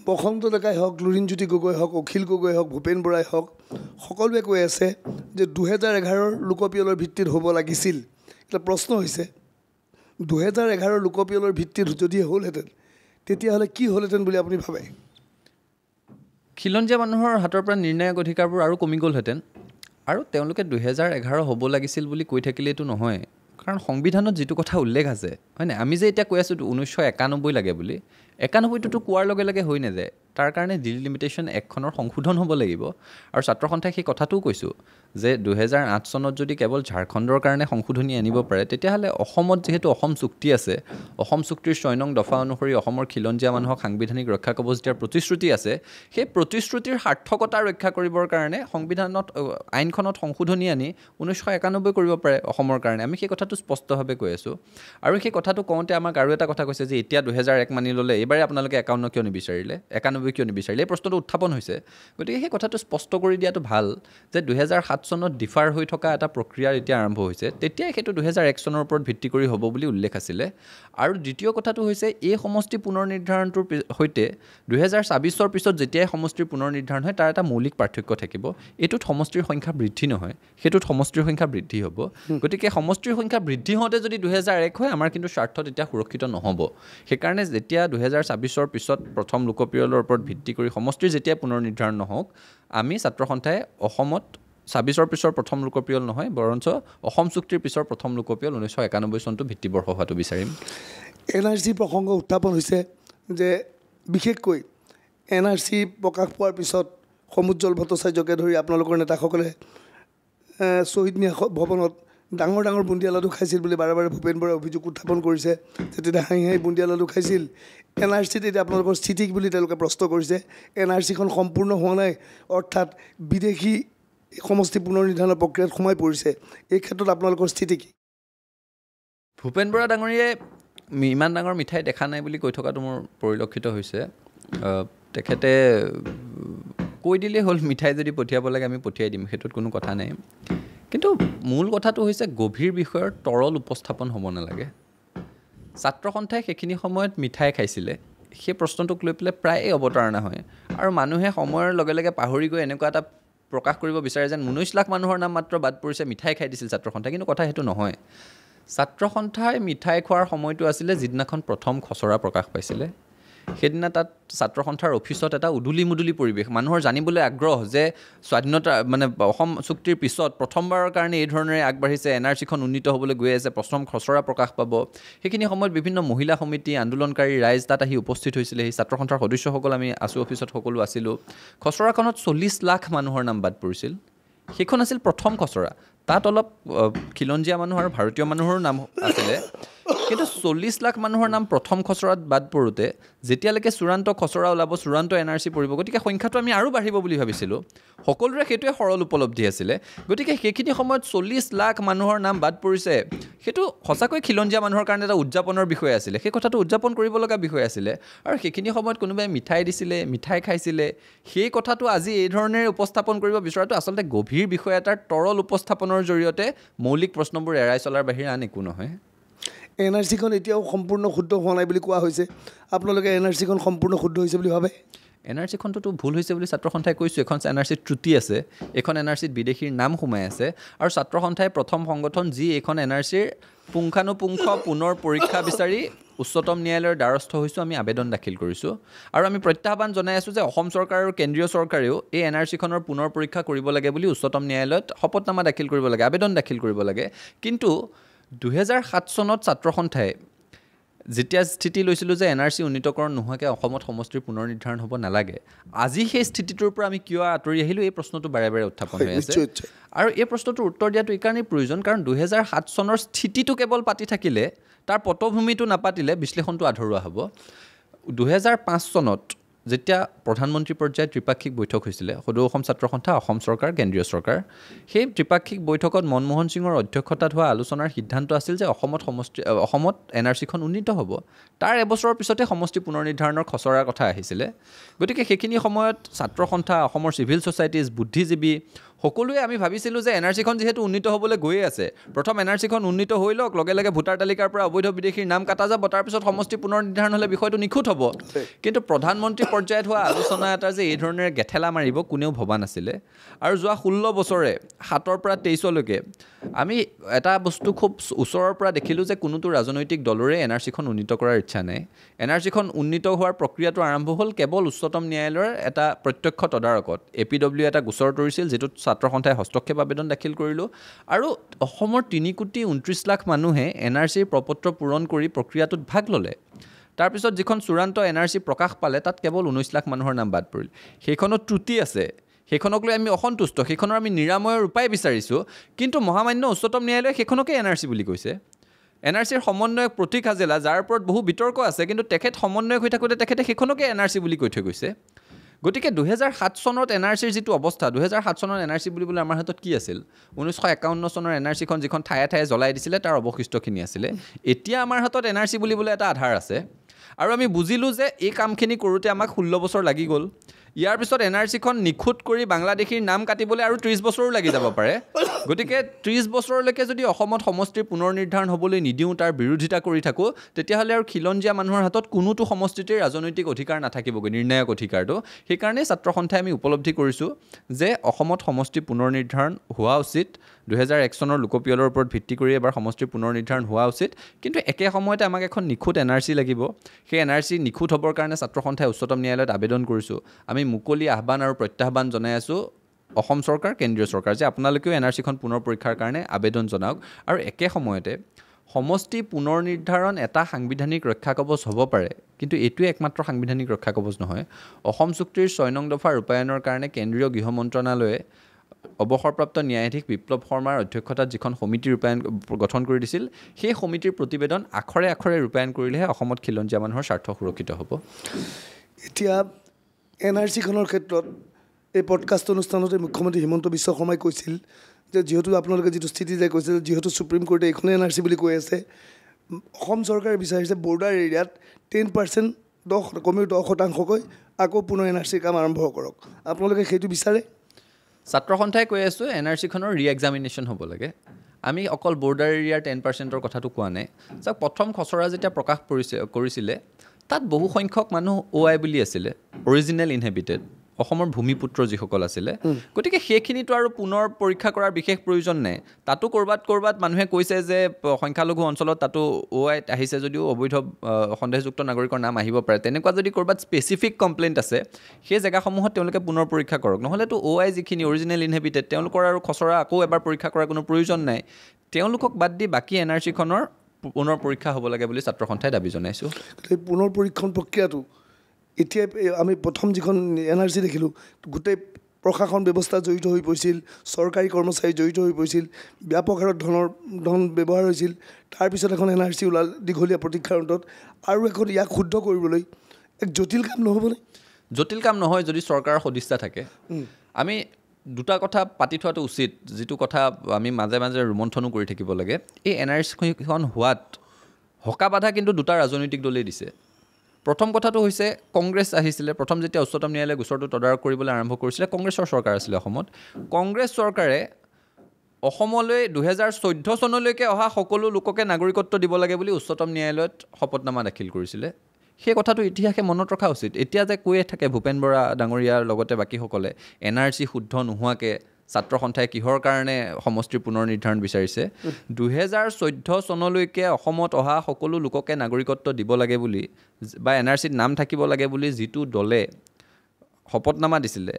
বসন্ত ডেকাই হওক, লুৰিণজ্যোতি গগৈ হওক, অখিল গগৈ হওক, ভূপেন বৰাই হওক, সকলোৱে কৈ আছে যে 2011 লোকপিয়লৰ ভিত্তিত হ'ব লাগিছিল। এতিয়া প্ৰশ্ন হৈছে 2011 লোকপিয়লৰ ভিত্তিত যদি হ'লহেঁতেন তেতিয়াহ'লে কি হ'লহেঁতেন বুলি আপুনি ভাবে? খিলঞ্জীয়া মানুহৰ হাতৰ পৰা নিৰ্ণায়ক অধিকাৰবোৰ আৰু কমি গ'লহেঁতেন। আৰু তেওঁলোকে 2011 হ'ব লাগিছিল বুলি কৈ থাকিলেতো নহয়, কাৰণ সংবিধানত যিটো কথা উল্লেখ আছে হয়নে, আমি যে এতিয়া কৈ আছোঁ 1991 লাগে বুলি, 91টোতো কোৱাৰ লগে লগে হৈ নাযায়, তাৰ কাৰণে ডিলিমিটেশ্যন এক্টখনৰ সংশোধন হ'ব লাগিব। আৰু ছাত্ৰ সন্থাই সেই কথাটোও কৈছোঁ যে 2008 চনত যদি কেৱল ঝাৰখণ্ডৰ কাৰণে সংশোধনী আনিব পাৰে, তেতিয়াহ'লে অসমত যিহেতু অসম চুক্তি আছে, অসম চুক্তিৰ 6 নং দফা অনুসৰি অসমৰ খিলঞ্জীয়া মানুহক সাংবিধানিক ৰক্ষা কৱচ দিয়াৰ প্ৰতিশ্ৰুতি আছে, সেই প্ৰতিশ্ৰুতিৰ সাৰ্থকতা ৰক্ষা কৰিবৰ কাৰণে সংবিধানত আইনখনত সংশোধনী আনি 1991 কৰিব পাৰে অসমৰ কাৰণে। আমি সেই কথাটো স্পষ্টভাৱে কৈ আছোঁ। আৰু সেই কথাটো কওঁতে আমাক আৰু এটা কথা কৈছে যে এতিয়া 2001 মানি ল'লে, এইবাৰে আপোনালোকে 51 কিয় নিবিচাৰিলে, 91 কিয় নিবিচাৰিলে, এই প্ৰশ্নটো উত্থাপন হৈছে। গতিকে সেই কথাটো স্পষ্ট কৰি দিয়াটো ভাল যে 2007 চনত ডিফাৰ হৈ থকা এটা প্ৰক্ৰিয়াৰ এতিয়া আৰম্ভ হৈছে, তেতিয়াই সেইটো 2001 চনৰ ওপৰত ভিত্তি কৰি হ'ব বুলি উল্লেখ আছিলে। আৰু দ্বিতীয় কথাটো হৈছে এই সমষ্টি পুনৰ নিৰ্ধাৰণটোৰ সৈতে 2024 পিছত যেতিয়াই সমষ্টিৰ পুনৰ নিৰ্ধাৰণ হয় তাৰ এটা মৌলিক পাৰ্থক্য থাকিব। এইটোত সমষ্টিৰ সংখ্যা বৃদ্ধি নহয়, সেইটোত সমষ্টিৰ সংখ্যা বৃদ্ধি হ'ব। গতিকে সমষ্টিৰ সংখ্যা বৃদ্ধি হওঁতে যদি 2001 হয়, আমাৰ কিন্তু স্বাৰ্থ তেতিয়া সুৰক্ষিত নহ'ব। সেইকাৰণে যেতিয়া 2024 পিছত প্ৰথম লোকপিয়লৰ ওপৰত ভিত্তি কৰি সমষ্টিৰ যেতিয়া পুনৰ নিৰ্ধাৰণ নহওক, আমি ছাত্ৰ সন্থাই অসমত 26 পিছৰ প্ৰথম লোকপিয়ল নহয়, বৰঞ্চ অসম চুক্তিৰ পিছৰ প্ৰথম লোকপিয়ল 1991 চনটো ভিত্তিবৰ্ষ হোৱাটো বিচাৰিম। NRC প্ৰসংগ উত্থাপন হৈছে যে বিশেষকৈ NRC প্ৰকাশ পোৱাৰ পিছত সমুজ্জ্বল ভট্টাচাৰ্যকে ধৰি আপোনালোকৰ নেতাসকলে শ্বহীদ ভৱনত ডাঙৰ ডাঙৰ বুন্দিয়া লাডু খাইছিল বুলি বাৰে বাৰে ভূপেন বৰাই অভিযোগ উত্থাপন কৰিছে। তেতিয়া হাঁহি হাঁহি বুন্দিয়া লাডু খাইছিল। NRCত এতিয়া আপোনালোকৰ স্থিতি বুলি তেওঁলোকে প্ৰশ্ন কৰিছে। NRCখন সম্পূৰ্ণ হোৱা নাই, অৰ্থাৎ বিদেশী সমষ্টি পুনৰ নিৰ্ধাৰণৰ প্ৰক্ৰিয়াত সোমাই পৰিছে। এই ক্ষেত্ৰত আপোনালোকৰ স্থিতি কি? ভূপেন বৰা ডাঙৰীয়াই ইমান ডাঙৰ মিঠাই দেখা নাই বুলি কৈ থকাটো মোৰ পৰিলক্ষিত হৈছে। তেখেতে কৈ দিলেই হ'ল মিঠাই যদি পঠিয়াব লাগে আমি পঠিয়াই দিম, সেইটোত কোনো কথা নাই। কিন্তু মূল কথাটো হৈছে গভীৰ বিষয়ৰ তৰল উপস্থাপন হ'ব নালাগে। ছাত্ৰ সন্থাই সেইখিনি সময়ত মিঠাই খাইছিলে, সেই প্ৰশ্নটোক লৈ পেলাই প্ৰায়ে অৱতাৰণা হয়। আৰু মানুহে সময়ৰ লগে লগে পাহৰি গৈ এনেকুৱা এটা প্ৰকাশ কৰিব বিচাৰে যেন 19 লাখ মানুহৰ নাম মাত্ৰ বাদ পৰিছে, মিঠাই খাই দিছিল ছাত্ৰ সন্থাই। কিন্তু কথা সেইটো নহয়। ছাত্ৰ সন্থাই মিঠাই খোৱাৰ সময়টো আছিলে যিদিনাখন প্ৰথম খচৰা প্ৰকাশ পাইছিলে। সেইদিনা তাত ছাত্ৰ সন্থাৰ অফিচত এটা উদুলি মুদুলি পৰিৱেশ, মানুহৰ জানিবলৈ আগ্ৰহ যে স্বাধীনতা মানে অসম চুক্তিৰ পিছত প্ৰথমবাৰৰ কাৰণে এই ধৰণেৰে আগবাঢ়িছে, NRCখন উন্নীত হ'বলৈ গৈ আছে, প্ৰথম খচৰা প্ৰকাশ পাব। সেইখিনি সময়ত বিভিন্ন মহিলা সমিতি, আন্দোলনকাৰী ৰাইজ তাত আহি উপস্থিত হৈছিলে। সেই ছাত্ৰ সন্থাৰ সদস্যসকল আমি আছু অফিচত সকলো আছিলোঁ। খচৰাখনত 40 লাখ মানুহৰ নাম বাদ পৰিছিল। সেইখন আছিল প্ৰথম খচৰা। তাত অলপ খিলঞ্জীয়া মানুহ আৰু ভাৰতীয় মানুহৰো নাম আছিলে। কিন্তু 40 লাখ মানুহৰ নাম প্ৰথম খচৰাত বাদ পৰোঁতে যেতিয়ালৈকে চূড়ান্ত খচৰা ওলাব, চূড়ান্ত NRC পৰিব, গতিকে সংখ্যাটো আমি আৰু বাঢ়িব বুলি ভাবিছিলোঁ। সকলোৰে সেইটোৱে সৰল উপলব্ধি আছিলে। গতিকে সেইখিনি সময়ত 40 লাখ মানুহৰ নাম বাদ পৰিছে, সেইটো সঁচাকৈ খিলঞ্জীয়া মানুহৰ কাৰণে এটা উদযাপনৰ বিষয় আছিলে। সেই কথাটো উদযাপন কৰিব লগা বিষয় আছিলে। আৰু সেইখিনি সময়ত কোনোবাই মিঠাই দিছিলে, মিঠাই খাইছিলে, সেই কথাটো আজি এই ধৰণেৰে উপস্থাপন কৰিব বিচৰাটো আচলতে গভীৰ বিষয় এটাৰ তৰল উপস্থাপনৰ জৰিয়তে মৌলিক প্ৰশ্নবোৰ এৰাই চলাৰ বাহিৰে আন একো নহয়। NRCখন এতিয়াও সম্পূৰ্ণ শুদ্ধ হোৱা নাই বুলি কোৱা হৈছে। আপোনালোকে NRCখন সম্পূৰ্ণ শুদ্ধ হৈছে বুলি ভাবে? NRCখনতো ভুল হৈছে বুলি ছাত্ৰ সন্থাই কৈছোঁ। এখন NRCত ত্ৰুটি আছে, এইখন NRCত বিদেশীৰ নাম সোমাই আছে। আৰু ছাত্ৰ সন্থাই প্ৰথম সংগঠন যি এইখন NRCৰ পুংখানুপুংখ পুনৰ পৰীক্ষা বিচাৰি উচ্চতম ন্যায়ালয়ৰ দ্বাৰস্থ হৈছোঁ, আমি আবেদন দাখিল কৰিছোঁ। আৰু আমি প্ৰত্যাহ্বান জনাই আছোঁ যে অসম চৰকাৰ আৰু কেন্দ্ৰীয় চৰকাৰেও এই NRCখনৰ পুনৰ পৰীক্ষা কৰিব লাগে বুলি উচ্চতম ন্যায়ালয়ত শপতনামা দাখিল কৰিব লাগে, আবেদন দাখিল কৰিব লাগে। কিন্তু 2007 চনত ছাত্ৰ সন্থাই যেতিয়া স্থিতি লৈছিলোঁ যে NRC উন্নীতকৰণ নোহোৱাকৈ অসমত সমষ্টিৰ পুনৰ নিৰ্ধাৰণ হ'ব নালাগে, আজি সেই স্থিতিটোৰ পৰা আমি কিয় আঁতৰি আহিলোঁ, এই প্ৰশ্নটো বাৰে বাৰে উত্থাপন হৈ আছে। আৰু এই প্ৰশ্নটোৰ উত্তৰ দিয়াটো এইকাৰণেই প্ৰয়োজন, কাৰণ 2007 চনৰ স্থিতিটো কেৱল পাতি থাকিলে, তাৰ পটভূমিটো নাপাতিলে বিশ্লেষণটো আধৰুৱা হ'ব। 2005 চনত যেতিয়া প্ৰধানমন্ত্ৰী পৰ্যায়ত ত্ৰিপাক্ষিক বৈঠক হৈছিলে, সদৌ অসম ছাত্ৰ সন্থা, অসম চৰকাৰ, কেন্দ্ৰীয় চৰকাৰ, সেই ত্ৰিপাক্ষিক বৈঠকত মনমোহন সিঙৰ অধ্যক্ষতাত হোৱা আলোচনাৰ সিদ্ধান্ত আছিল যে অসমত NRCখন উন্নীত হ'ব। তাৰ এবছৰৰ পিছতে সমষ্টি পুনৰ নিৰ্ধাৰণৰ খচৰাৰ কথা আহিছিলে। গতিকে সেইখিনি সময়ত ছাত্ৰ সন্থা, অসমৰ চিভিল ছ'চাইটিজ, বুদ্ধিজীৱী সকলোৱে আমি ভাবিছিলোঁ যে NRCখন যিহেতু উন্নীত হ'বলৈ গৈয়ে আছে, প্ৰথম NRCখন উন্নীত হৈ লওক, লগে লগে ভোটাৰ তালিকাৰ পৰা অবৈধ বিদেশীৰ নাম কাটা যাব, তাৰপিছত সমষ্টি পুনৰ নিৰ্ধাৰণ হ'লে বিষয়টো নিখুঁত হ'ব। কিন্তু প্ৰধানমন্ত্ৰী পৰ্যায়ত হোৱা আলোচনা এটা যে এই ধৰণেৰে গেথেলা মাৰিব কোনেও ভবা নাছিলে। আৰু যোৱা 16 বছৰে 7ৰ পৰা 23লৈকে আমি এটা বস্তু খুব ওচৰৰ পৰা দেখিলোঁ যে কোনোটো ৰাজনৈতিক দলৰে NRCখন উন্নীত কৰাৰ ইচ্ছা নাই। NRCখন উন্নীত হোৱাৰ প্ৰক্ৰিয়াটো আৰম্ভ হ'ল কেৱল উচ্চতম ন্যায়ালয়ৰ এটা প্ৰত্যক্ষ তদাৰকত। APW এটা গোচৰ তৰিছিল, যিটোত ছাত্ৰ সন্থাই হস্তক্ষেপ আবেদন দাখিল কৰিলোঁ আৰু অসমৰ 3,29,00,000 মানুহে NRCৰ প্ৰপত্ৰ পূৰণ কৰি প্ৰক্ৰিয়াটোত ভাগ ল'লে তাৰপিছত যিখন চূড়ান্ত NRC প্ৰকাশ পালে তাত কেৱল 19,00,000 মানুহৰ নাম বাদ পৰিল সেইখনত ত্ৰুটি আছে সেইখনক লৈ আমি অসন্তুষ্ট সেইখনৰ আমি নিৰাময়ৰ উপায় বিচাৰিছোঁ কিন্তু মহামান্য উচ্চতম ন্যায়ালয়ে সেইখনকে NRC বুলি কৈছে NRCৰ সমন্বয়ক প্ৰতীক হাজেলা যাৰ ওপৰত বহু বিতৰ্ক আছে কিন্তু তেখেত সমন্বয়ক হৈ থাকোঁতে তেখেতে সেইখনকে NRC বুলি কৈ থৈ গৈছে গতিকে 2007 চনত NRCৰ যিটো অৱস্থা 2007 চনৰ NRC বুলিবলৈ আমাৰ হাতত কি আছিল 1951 চনৰ NRCখন যিখন ঠায়ে ঠায়ে জ্বলাই দিছিলে তাৰ অৱশিষ্টখিনি আছিলে এতিয়া আমাৰ হাতত NRC বুলিবলৈ এটা আধাৰ আছে আৰু আমি বুজিলোঁ যে এই কামখিনি কৰোঁতে আমাক 16 বছৰ লাগি গ'ল ইয়াৰ পিছত NRCখন নিখুঁত কৰি বাংলাদেশীৰ নাম কাটিবলৈ আৰু 30 বছৰো লাগি যাব পাৰে গতিকে 30 বছৰলৈকে যদি অসমত সমষ্টিৰ পুনৰ নিৰ্ধাৰণ হ'বলৈ নিদিওঁ তাৰ বিৰোধিতা কৰি থাকোঁ তেতিয়াহ'লে আৰু খিলঞ্জীয়া মানুহৰ হাতত কোনোটো সমষ্টিতেই ৰাজনৈতিক অধিকাৰ নাথাকিবগৈ নিৰ্ণায়ক অধিকাৰটো সেইকাৰণে ছাত্ৰ সন্থাই আমি উপলব্ধি কৰিছোঁ যে অসমত সমষ্টি পুনৰ নিৰ্ধাৰণ হোৱা উচিত 2001 চনৰ লোকপিয়লৰ ওপৰত ভিত্তি কৰি এবাৰ সমষ্টিৰ পুনৰ নিৰ্ধাৰণ হোৱা উচিত কিন্তু একে সময়তে আমাক এখন নিখুঁত NRC লাগিব সেই NRC নিখুঁত হ'বৰ কাৰণে ছাত্ৰ সন্থাই উচ্চতম ন্যায়ালয়ত আবেদন কৰিছোঁ আমি মুকলি আহ্বান আৰু প্ৰত্যাহ্বান জনাই আছোঁ অসম চৰকাৰ কেন্দ্ৰীয় চৰকাৰ যে আপোনালোকেও NRCখন পুনৰ পৰীক্ষাৰ কাৰণে আবেদন জনাওক আৰু একে সময়তে সমষ্টি পুনৰ নিৰ্ধাৰণ এটা সাংবিধানিক ৰক্ষা কৱচ হ'ব পাৰে কিন্তু এইটোৱে একমাত্ৰ সাংবিধানিক ৰক্ষা কৱচ নহয় অসম চুক্তিৰ 6 নং দফা ৰূপায়ণৰ কাৰণে কেন্দ্ৰীয় গৃহ মন্ত্ৰণালয়ে অৱসৰপ্ৰাপ্ত ন্যায়াধীশ বিপ্লৱ শৰ্মাৰ অধ্যক্ষতাত যিখন সমিতি গঠন কৰি দিছিল সেই সমিতিৰ প্ৰতিবেদন আখৰে আখৰে ৰূপায়ণ কৰিলেহে অসমত খিলঞ্জীয়া মানুহৰ স্বাৰ্থ সুৰক্ষিত হ'ব এতিয়া NRCখনৰ ক্ষেত্ৰত এই পডকাষ্ট অনুষ্ঠানতে মুখ্যমন্ত্ৰী হিমন্ত বিশ্ব শৰ্মাই কৈছিল যে যিহেতু আপোনালোকে যিটো স্থিতি যে কৈছে যিহেতু সুপ্ৰিম কোৰ্টে এইখনেই NRC বুলি কৈ আছে অসম চৰকাৰে বিচাৰিছে বৰ্ডাৰ এৰিয়াত 10% কমেও 10% আকৌ পুনৰ NRCৰ কাম আৰম্ভ কৰক আপোনালোকে সেইটো বিচাৰে ছাত্ৰ সন্থাই কৈ আছোঁ NRCখনৰ ৰি-এক্সামিনেশ্যন হ'ব লাগে আমি অকল বৰ্ডাৰ এৰিয়াৰ 10%ৰ কথাটো কোৱা নাই চাওক প্ৰথম খচৰা যেতিয়া প্ৰকাশ কৰিছিলে তাত বহু সংখ্যক মানুহ OI বুলি আছিলে অৰিজিনেল ইনহেবিটেড অসমৰ ভূমিপুত্ৰ যিসকল আছিলে গতিকে সেইখিনিতো আৰু পুনৰ পৰীক্ষা কৰাৰ বিশেষ প্ৰয়োজন নাই তাতো ক'ৰবাত মানুহে কৈছে যে সংখ্যালঘু অঞ্চলত তাতো OI আহিছে যদিও অবৈধ সন্দেহযুক্ত নাগৰিকৰ নাম আহিব পাৰে তেনেকুৱা যদি ক'ৰবাত স্পেচিফিক কমপ্লেইণ্ট আছে সেই জেগাসমূহত তেওঁলোকে পুনৰ পৰীক্ষা কৰক নহ'লেতো OI যিখিনি অৰিজিনেল ইনহেবিটেড তেওঁলোকৰ আৰু খচৰা আকৌ এবাৰ পৰীক্ষা কৰাৰ কোনো প্ৰয়োজন নাই তেওঁলোকক বাদ দি বাকী NRCখনৰ পুনৰ পৰীক্ষা হ'ব লাগে বুলি ছাত্ৰ সন্থাই দাবী জনাইছোঁ পুনৰ পৰীক্ষণ প্ৰক্ৰিয়াটো এতিয়া আমি প্ৰথম যিখন NRC দেখিলোঁ গোটেই প্ৰশাসন ব্যৱস্থা জড়িত হৈ পৰিছিল চৰকাৰী কৰ্মচাৰী জড়িত হৈ পৰিছিল ব্যাপক হাৰত ধন ব্যৱহাৰ হৈছিল তাৰপিছত এখন NRC ওলাল দীঘলীয়া প্ৰতীক্ষাৰ অন্তত আৰু এখন ইয়াক শুদ্ধ কৰিবলৈ এক জটিল কাম নহ'বনে জটিল কাম নহয় যদি চৰকাৰৰ সদিচ্ছা থাকে আমি দুটা কথা পাতি থোৱাটো উচিত যিটো কথা আমি মাজে মাজে ৰোমন্থনো কৰি থাকিব লাগে এই NRCখন হোৱাত হকা বাধা কিন্তু দুটা ৰাজনৈতিক দলেই দিছে প্ৰথম কথাটো হৈছে কংগ্ৰেছ আহিছিলে প্ৰথম যেতিয়া উচ্চতম ন্যায়ালয়ে গোচৰটো তদাৰক কৰিবলৈ আৰম্ভ কৰিছিলে কংগ্ৰেছৰ চৰকাৰ আছিলে অসমত কংগ্ৰেছ চৰকাৰে অসমলৈ 2014 চনলৈকে অহা সকলো লোককে নাগৰিকত্ব দিব লাগে বুলি উচ্চতম ন্যায়ালয়ত শপতনামা দাখিল কৰিছিলে সেই কথাটো ইতিহাসে মনত ৰখা উচিত এতিয়া যে কৈয়ে থাকে ভূপেন বৰা ডাঙৰীয়াৰ লগতে বাকীসকলে NRC শুদ্ধ নোহোৱাকৈ ছাত্ৰ সন্থাই কিহৰ কাৰণে সমষ্টিৰ পুনৰ নিৰ্ধাৰণ বিচাৰিছে 2014 চনলৈকে অসমত অহা সকলো লোককে নাগৰিকত্ব দিব লাগে বুলি বা NRCত নাম থাকিব লাগে বুলি যিটো দলে শপতনামা দিছিলে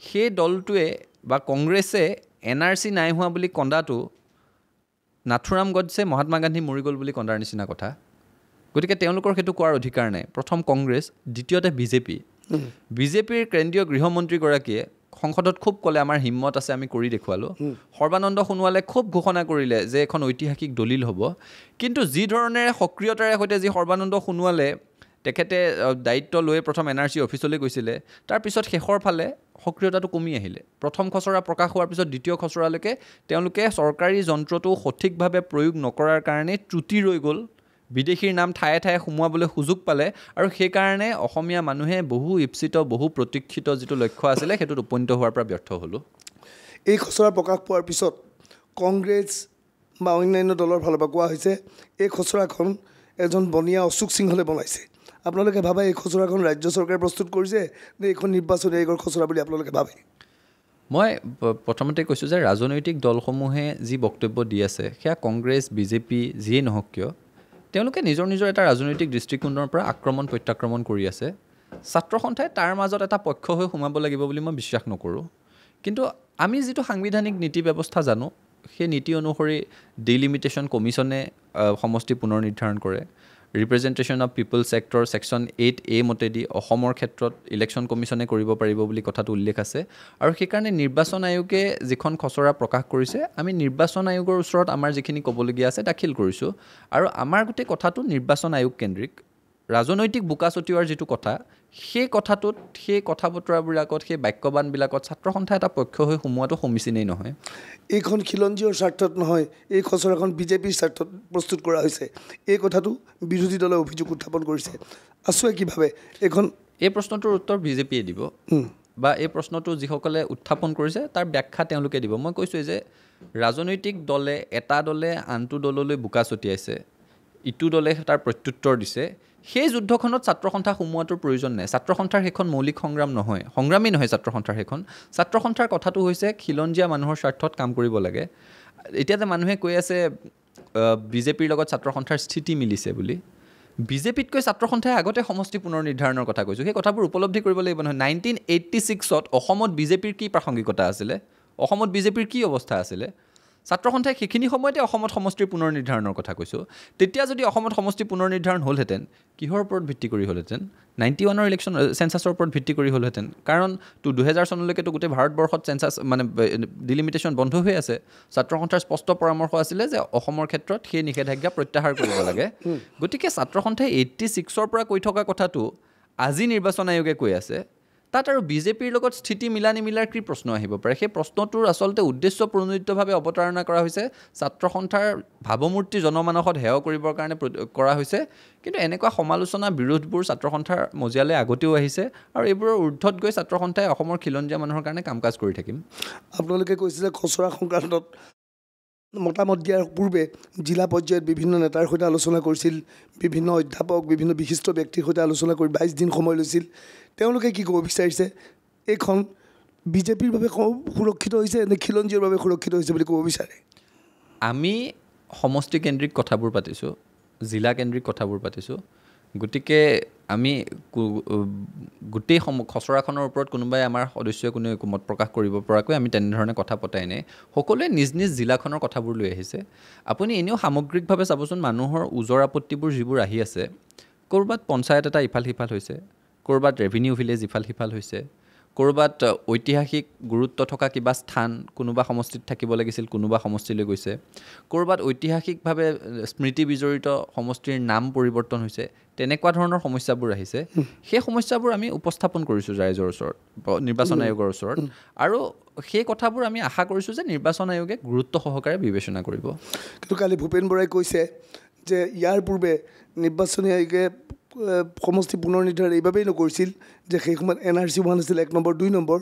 সেই দলটোৱে বা কংগ্ৰেছে NRC নাই হোৱা বুলি কন্দাটো নাথুৰাম গডছে মহাত্মা গান্ধী মৰি গ'ল বুলি কন্দাৰ নিচিনা কথা গতিকে তেওঁলোকৰ সেইটো কোৱাৰ অধিকাৰ নাই প্ৰথম কংগ্ৰেছ দ্বিতীয়তে বিজেপিৰ কেন্দ্ৰীয় গৃহমন্ত্ৰীগৰাকীয়ে সংসদত খুব ক'লে আমাৰ হিম্মত আছে আমি কৰি দেখুৱালোঁ সৰ্বানন্দ সোণোৱালে খুব ঘোষণা কৰিলে যে এখন ঐতিহাসিক দলিল হ'ব কিন্তু যি ধৰণেৰে সক্ৰিয়তাৰে সৈতে যি সৰ্বানন্দ সোণোৱালে তেখেতে দায়িত্ব লৈ প্ৰথম NRC অফিচলৈ গৈছিলে তাৰপিছত শেষৰ ফালে সক্ৰিয়তাটো কমি আহিলে প্ৰথম খচৰা প্ৰকাশ হোৱাৰ পিছত দ্বিতীয় খচৰালৈকে তেওঁলোকে চৰকাৰী যন্ত্ৰটো সঠিকভাৱে প্ৰয়োগ নকৰাৰ কাৰণে ত্ৰুটি ৰৈ গ'ল বিদেশীৰ নাম ঠায়ে ঠায়ে সোমোৱাবলৈ সুযোগ পালে আৰু সেইকাৰণে অসমীয়া মানুহে বহু ইপ্সিত বহু প্ৰতীক্ষিত যিটো লক্ষ্য আছিলে সেইটোত উপনীত হোৱাৰ পৰা ব্যৰ্থ হ'লোঁ এই খচৰা প্ৰকাশ পোৱাৰ পিছত কংগ্ৰেছ বা অন্যান্য দলৰ ফালৰ পৰা কোৱা হৈছে এই খচৰাখন এজন বনিয়া অশোক সিংহলে বনাইছে আপোনালোকে ভাবে এই খচৰাখন ৰাজ্য চৰকাৰে প্ৰস্তুত কৰিছে নে এইখন নিৰ্বাচনী আয়োগৰ খচৰা বুলি আপোনালোকে ভাবে মই প্ৰথমতে কৈছোঁ যে ৰাজনৈতিক দলসমূহে যি বক্তব্য দি আছে সেয়া কংগ্ৰেছ বিজেপি যিয়েই নহওক কিয় তেওঁলোকে নিজৰ এটা ৰাজনৈতিক দৃষ্টিকোণৰ পৰা আক্ৰমণ প্ৰত্যাক্ৰমণ কৰি আছে ছাত্ৰ সন্থাই তাৰ মাজত এটা পক্ষ হৈ সোমাব লাগিব বুলি মই বিশ্বাস নকৰোঁ কিন্তু আমি যিটো সাংবিধানিক নীতি ব্যৱস্থা জানো সেই নীতি অনুসৰি ডিলিমিটেশ্যন কমিশ্যনে সমষ্টি পুনৰ নিৰ্ধাৰণ কৰে representation of people's act section 8A মতেদি অসমৰ ক্ষেত্ৰত ইলেকশ্যন কমিশ্যনে কৰিব পাৰিব বুলি কথাটো উল্লেখ আছে আৰু সেইকাৰণে নিৰ্বাচন আয়োগে যিখন খচৰা প্ৰকাশ কৰিছে আমি নিৰ্বাচন আয়োগৰ ওচৰত আমাৰ যিখিনি ক'বলগীয়া আছে দাখিল কৰিছোঁ আৰু আমাৰ গোটেই কথাটো নিৰ্বাচন আয়োগ কেন্দ্ৰিক ৰাজনৈতিক বোকা ছটিওৱাৰ যিটো কথা সেই কথাটোত সেই কথা বতৰাবিলাকত সেই বাক্যবানবিলাকত ছাত্ৰ সন্থা এটা পক্ষ হৈ সোমোৱাটো সমীচীনেই নহয় এইখন খিলঞ্জীয়ৰ স্বাৰ্থত নহয় এই খচৰাখন বিজেপিৰ স্বাৰ্থত প্ৰস্তুত কৰা হৈছে এই কথাটো বিৰোধী দলে অভিযোগ উত্থাপন কৰিছে আছুৱে কিভাৱে এইখন এই প্ৰশ্নটোৰ উত্তৰ বিজেপিয়ে দিব বা এই প্ৰশ্নটো যিসকলে উত্থাপন কৰিছে তাৰ ব্যাখ্যা তেওঁলোকে দিব মই কৈছোঁ যে ৰাজনৈতিক দলে এটা দলে আনটো দললৈ বোকা ছটিয়াইছে ইটো দলে তাৰ প্ৰত্যুত্তৰ দিছে সেই যুদ্ধখনত ছাত্ৰ সন্থা সোমোৱাটোৰ প্ৰয়োজন নাই ছাত্ৰ সন্থাৰ সেইখন মৌলিক সংগ্ৰামেই নহয় ছাত্ৰ সন্থাৰ সেইখন ছাত্ৰ সন্থাৰ কথাটো হৈছে খিলঞ্জীয়া মানুহৰ স্বাৰ্থত কাম কৰিব লাগে এতিয়া যে মানুহে কৈ আছে বিজেপিৰ লগত ছাত্ৰ সন্থাৰ স্থিতি মিলিছে বুলি বিজেপিতকৈ ছাত্ৰ সন্থাই আগতে সমষ্টি পুনৰ নিৰ্ধাৰণৰ কথা কৈছোঁ সেই কথাবোৰ উপলব্ধি কৰিব লাগিব নহয় 1986ত অসমত বিজেপিৰ কি প্ৰাসংগিকতা আছিলে অসমত বিজেপিৰ কি অৱস্থা আছিলে ছাত্ৰ সন্থাই সেইখিনি সময়তে অসমত সমষ্টিৰ পুনৰ নিৰ্ধাৰণৰ কথা কৈছোঁ তেতিয়া যদি অসমত সমষ্টি পুনৰ নিৰ্ধাৰণ হ'লহেঁতেন কিহৰ ওপৰত ভিত্তি কৰি হ'লহেঁতেন 91ৰ ইলেকশ্যন চেঞ্চাছৰ ওপৰত ভিত্তি কৰি হ'লহেঁতেন কাৰণ 2000 চনলৈকেতো গোটেই ভাৰতবৰ্ষত চেঞ্চাছ মানে ডিলিমিটেশ্যন বন্ধ হৈ আছে ছাত্ৰ সন্থাৰ স্পষ্ট পৰামৰ্শ আছিলে যে অসমৰ ক্ষেত্ৰত সেই নিষেধাজ্ঞা প্ৰত্যাহাৰ কৰিব লাগে গতিকে ছাত্ৰ সন্থাই 86ৰ পৰা কৈ থকা কথাটো আজি নিৰ্বাচন আয়োগে কৈ আছে তাত আৰু বিজেপিৰ লগত স্থিতি মিলা নিমিলাৰ কি প্ৰশ্ন আহিব পাৰে সেই প্ৰশ্নটোৰ আচলতে উদ্দেশ্য প্ৰণোদিতভাৱে অৱতাৰণা কৰা হৈছে ছাত্ৰ সন্থাৰ ভাৱমূৰ্তি জনমানসত হেয় কৰিবৰ কাৰণে কৰা হৈছে কিন্তু এনেকুৱা সমালোচনা বিৰোধবোৰ ছাত্ৰ সন্থাৰ মজিয়ালৈ আগতেও আহিছে আৰু এইবোৰৰ ঊৰ্ধত গৈ ছাত্ৰ সন্থাই অসমৰ খিলঞ্জীয়া মানুহৰ কাৰণে কাম কাজ কৰি থাকিম আপোনালোকে কৈছে যে খচৰা সংক্ৰান্তত মতামত দিয়াৰ পূৰ্বে জিলা পৰ্যায়ত বিভিন্ন নেতাৰ সৈতে আলোচনা কৰিছিল বিভিন্ন অধ্যাপক বিভিন্ন বিশিষ্ট ব্যক্তিৰ সৈতে আলোচনা কৰি 22 দিন সময় লৈছিল তেওঁলোকে কি ক'ব বিচাৰিছে এইখন বিজেপিৰ বাবে সুৰক্ষিত হৈছে নে খিলঞ্জীয়ৰ বাবে সুৰক্ষিত হৈছে বুলি ক'ব বিচাৰে আমি সমষ্টি কেন্দ্ৰিক কথাবোৰ পাতিছোঁ জিলা কেন্দ্ৰিক কথাবোৰ পাতিছোঁ গতিকে আমি গোটেই খচৰাখনৰ ওপৰত কোনোবাই আমাৰ সদস্যই কোনো মত প্ৰকাশ কৰিব পৰাকৈ আমি তেনেধৰণে কথা পতাই নাই সকলোৱে নিজ নিজ জিলাখনৰ কথাবোৰ লৈ আহিছে আপুনি এনেও সামগ্ৰিকভাৱে চাবচোন মানুহৰ ওজৰ আপত্তিবোৰ যিবোৰ আহি আছে ক'ৰবাত পঞ্চায়ত এটা ইফাল সিফাল হৈছে ক'ৰবাত ৰেভিনিউ ভিলেজ ইফাল সিফাল হৈছে ক'ৰবাত ঐতিহাসিক গুৰুত্ব থকা কিবা স্থান কোনোবা সমষ্টিত থাকিব লাগিছিল কোনোবা সমষ্টিলৈ গৈছে ক'ৰবাত ঐতিহাসিকভাৱে স্মৃতি বিজড়িত সমষ্টিৰ নাম পৰিৱৰ্তন হৈছে তেনেকুৱা ধৰণৰ সমস্যাবোৰ আহিছে সেই সমস্যাবোৰ আমি উপস্থাপন কৰিছোঁ ৰাইজৰ ওচৰত নিৰ্বাচন আয়োগৰ ওচৰত আৰু সেই কথাবোৰ আমি আশা কৰিছোঁ যে নিৰ্বাচন আয়োগে গুৰুত্ব সহকাৰে বিবেচনা কৰিব কিন্তু কালি ভূপেন বৰাই কৈছে যে ইয়াৰ পূৰ্বে নিৰ্বাচনী আয়োগে সমষ্টি পুনৰ নিৰ্ধাৰণ এইবাবেই নকৰিছিল যে সেই সময়ত NRC হোৱা নাছিল 1 নম্বৰ 2 নম্বৰ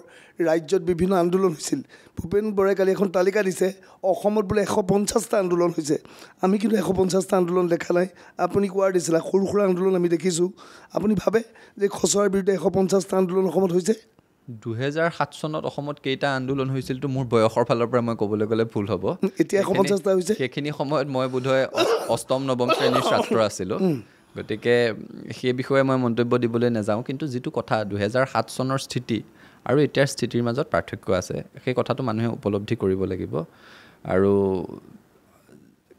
ৰাজ্যত বিভিন্ন আন্দোলন হৈছিল ভূপেন বৰাই কালি এখন তালিকা দিছে অসমত বোলে 150টা আন্দোলন হৈছে আমি কিন্তু 150টা আন্দোলন দেখা নাই আপুনি কোৱাৰ দিছিলা সৰু সৰু আন্দোলন আমি দেখিছোঁ আপুনি ভাবে যে খচৰাৰ বিৰুদ্ধে 150টা আন্দোলন অসমত হৈছে 2007 চনত অসমত কেইটা আন্দোলন হৈছিলতো মোৰ বয়সৰ ফালৰ পৰা মই ক'বলৈ গ'লে ভুল হ'ব এতিয়া 150টা হৈছে সেইখিনি সময়ত মই বোধহয় অষ্টম নৱম শ্ৰেণীৰ ছাত্ৰ আছিলোঁ গতিকে সেই বিষয়ে মই মন্তব্য দিবলৈ নাযাওঁ কিন্তু যিটো কথা 2007 চনৰ স্থিতি আৰু এতিয়াৰ স্থিতিৰ মাজত পাৰ্থক্য আছে সেই কথাটো মানুহে উপলব্ধি কৰিব লাগিব আৰু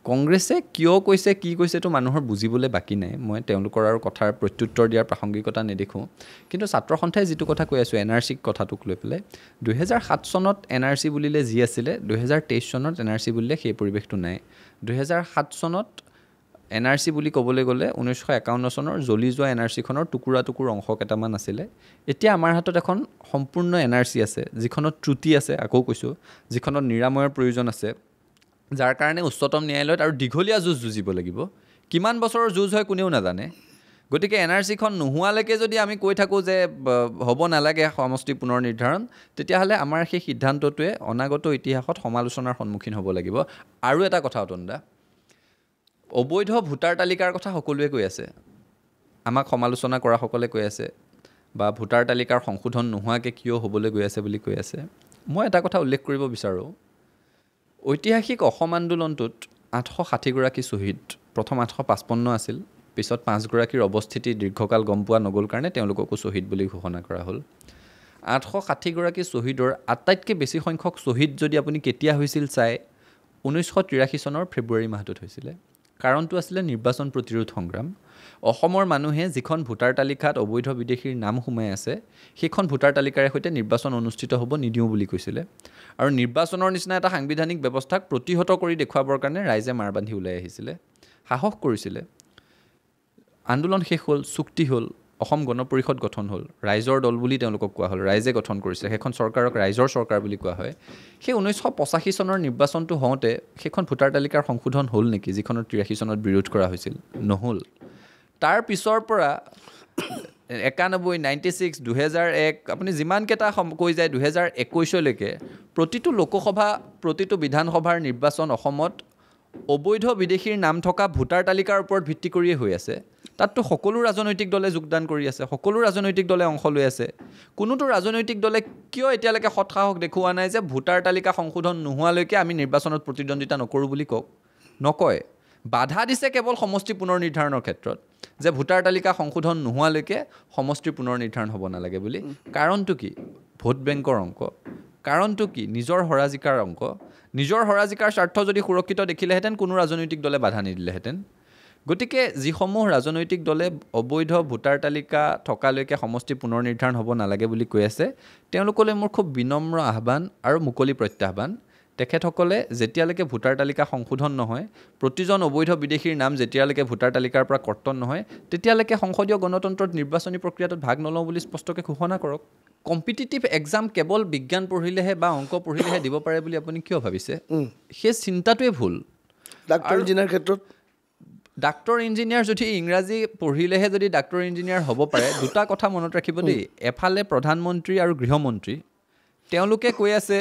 কংগ্ৰেছে কিয় কৈছে কি কৈছেতো মানুহৰ বুজিবলৈ বাকী নাই মই তেওঁলোকৰ আৰু কথাৰ প্ৰত্যুত্তৰ দিয়াৰ প্ৰাসংগিকতা নেদেখোঁ কিন্তু ছাত্ৰ সন্থাই যিটো কথা কৈ আছোঁ NRC কথাটোক লৈ পেলাই 2007 চনত NRC বুলিলে যি আছিলে 2023 চনত NRC বুলিলে সেই পৰিৱেশটো নাই 2007 চনত NRC বুলি ক'বলৈ গ'লে 1951 চনৰ জ্বলি যোৱা NRCখনৰ টুকুৰা অংশ কেইটামান আছিলে এতিয়া আমাৰ হাতত এখন সম্পূৰ্ণ NRC আছে যিখনত ত্ৰুটি আছে আকৌ কৈছোঁ যিখনত নিৰাময়ৰ প্ৰয়োজন আছে যাৰ কাৰণে উচ্চতম ন্যায়ালয়ত আৰু দীঘলীয়া যুঁজিব লাগিব কিমান বছৰৰ যুঁজ হয় কোনেও নাজানে গতিকে NRCখন নোহোৱালৈকে যদি আমি কৈ থাকোঁ যে হ'ব নালাগে সমষ্টি পুনৰ নিৰ্ধাৰণ তেতিয়াহ'লে আমাৰ সেই সিদ্ধান্তটোৱে অনাগত ইতিহাসত সমালোচনাৰ সন্মুখীন হ'ব লাগিব আৰু এটা কথা অতন্দা অবৈধ ভোটাৰ তালিকাৰ কথা সকলোৱে কৈ আছে আমাক সমালোচনা কৰাসকলে কৈ আছে বা ভোটাৰ তালিকাৰ সংশোধন নোহোৱাকৈ কিয় হ'বলৈ গৈ আছে বুলি কৈ আছে মই এটা কথা উল্লেখ কৰিব বিচাৰোঁ ঐতিহাসিক অসম আন্দোলনটোত 860গৰাকী শ্বহীদ প্ৰথম 855 আছিল পিছত 5গৰাকীৰ অৱস্থিতি দীৰ্ঘকাল গম পোৱা নগ'ল কাৰণে তেওঁলোককো শ্বহীদ বুলি ঘোষণা কৰা হ'ল 860গৰাকী শ্বহীদৰ আটাইতকৈ বেছি সংখ্যক শ্বহীদ যদি আপুনি কেতিয়া হৈছিল চাই 1983 চনৰ ফেব্ৰুৱাৰী মাহটোত হৈছিলে। কাৰণটো আছিলে নিৰ্বাচন প্ৰতিৰোধ সংগ্ৰাম। অসমৰ মানুহে যিখন ভোটাৰ তালিকাত অবৈধ বিদেশীৰ নাম সোমাই আছে সেইখন ভোটাৰ তালিকাৰে সৈতে নিৰ্বাচন অনুষ্ঠিত হ'ব নিদিওঁ বুলি কৈছিলে। আৰু নিৰ্বাচনৰ নিচিনা এটা সাংবিধানিক ব্যৱস্থাক প্ৰতিহত কৰি দেখুৱাবৰ কাৰণে ৰাইজে মাৰ বান্ধি ওলাই আহিছিলে, সাহস কৰিছিলে। আন্দোলন শেষ হ'ল, চুক্তি হ'ল, অসম গণ পৰিষদ গঠন হ'ল, ৰাইজৰ দল বুলি তেওঁলোকক কোৱা হ'ল, ৰাইজে গঠন কৰিছে, সেইখন চৰকাৰক ৰাইজৰ চৰকাৰ বুলি কোৱা হয়। সেই 1985 চনৰ নিৰ্বাচনটো হওঁতে সেইখন ভোটাৰ তালিকাৰ সংশোধন হ'ল নেকি, যিখনত 83 চনত বিৰোধ কৰা হৈছিল? নহ'ল। তাৰ পিছৰ পৰা 91, 96, 2001 আপুনি যিমানকেইটা কৈ যায় 2021লৈকে প্ৰতিটো লোকসভা, প্ৰতিটো বিধানসভাৰ নিৰ্বাচন অসমত অবৈধ বিদেশীৰ নাম থকা ভোটাৰ তালিকাৰ ওপৰত ভিত্তি কৰিয়ে হৈ আছে। তাততো সকলো ৰাজনৈতিক দলে যোগদান কৰি আছে, সকলো ৰাজনৈতিক দলে অংশ লৈ আছে। কোনোটো ৰাজনৈতিক দলে কিয় এতিয়ালৈকে সৎসাহস দেখুওৱা নাই যে ভোটাৰ তালিকা সংশোধন নোহোৱালৈকে আমি নিৰ্বাচনত প্ৰতিদ্বন্দ্বিতা নকৰোঁ বুলি কওক? নকয়। বাধা দিছে কেৱল সমষ্টি পুনৰ নিৰ্ধাৰণৰ ক্ষেত্ৰত, যে ভোটাৰ তালিকা সংশোধন নোহোৱালৈকে সমষ্টিৰ পুনৰ নিৰ্ধাৰণ হ'ব নালাগে বুলি। কাৰণটো কি? ভোট বেংকৰ অংক। কাৰণটো কি? নিজৰ হৰাজিকাৰ অংক। নিজৰ হৰাজিকাৰ স্বাৰ্থ যদি সুৰক্ষিত দেখিলেহেঁতেন কোনো ৰাজনৈতিক দলে বাধা নিদিলেহেঁতেন। গতিকে যিসমূহ ৰাজনৈতিক দলে অবৈধ ভোটাৰ তালিকা থকালৈকে সমষ্টি পুনৰ নিৰ্ধাৰণ হ'ব নালাগে বুলি কৈ আছে, তেওঁলোকলৈ মোৰ খুব বিনম্ৰ আহ্বান আৰু মুকলি প্ৰত্যাহ্বান, তেখেতসকলে যেতিয়ালৈকে ভোটাৰ তালিকা সংশোধন নহয়, প্ৰতিজন অবৈধ বিদেশীৰ নাম যেতিয়ালৈকে ভোটাৰ তালিকাৰ পৰা কৰ্তন নহয়, তেতিয়ালৈকে সংসদীয় গণতন্ত্ৰত নিৰ্বাচনী প্ৰক্ৰিয়াটোত ভাগ নলওঁ বুলি স্পষ্টকৈ ঘোষণা কৰক। কম্পিটিটিভ এক্সাম কেৱল বিজ্ঞান পঢ়িলেহে বা অংক পঢ়িলেহে দিব পাৰে বুলি আপুনি কিয় ভাবিছে? সেই চিন্তাটোৱে ভুল। ডাক্তৰ ইঞ্জিনিয়াৰ ক্ষেত্ৰত ডাক্তৰ ইঞ্জিনিয়াৰ যদি ইংৰাজী পঢ়িলেহে যদি ডাক্তৰ ইঞ্জিনিয়াৰ হ'ব পাৰে, দুটা কথা মনত ৰাখিব দেই। এফালে প্ৰধানমন্ত্ৰী আৰু গৃহমন্ত্ৰী তেওঁলোকে কৈ আছে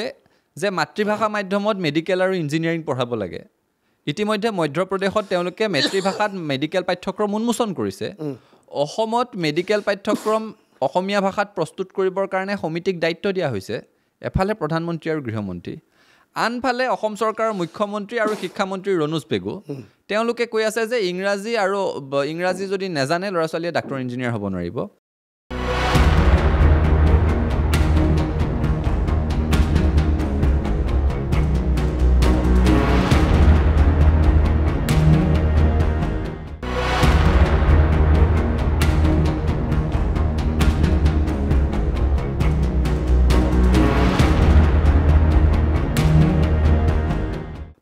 যে মাতৃভাষা মাধ্যমত মেডিকেল আৰু ইঞ্জিনিয়াৰিং পঢ়াব লাগে। ইতিমধ্যে মধ্যপ্ৰদেশত তেওঁলোকে মাতৃভাষাত মেডিকেল পাঠ্যক্ৰম উন্মোচন কৰিছে। অসমত মেডিকেল পাঠ্যক্ৰম অসমীয়া ভাষাত প্ৰস্তুত কৰিবৰ কাৰণে সমিতিক দায়িত্ব দিয়া হৈছে। এফালে প্ৰধানমন্ত্ৰী আৰু গৃহমন্ত্ৰী, আনফালে অসম চৰকাৰৰ মুখ্যমন্ত্ৰী আৰু শিক্ষামন্ত্ৰী ৰণোজ পেগু, তেওঁলোকে কৈ আছে যে ইংৰাজী যদি নাজানে ল'ৰা ছোৱালীয়ে ডাক্তৰ ইঞ্জিনিয়াৰ হ'ব নোৱাৰিব।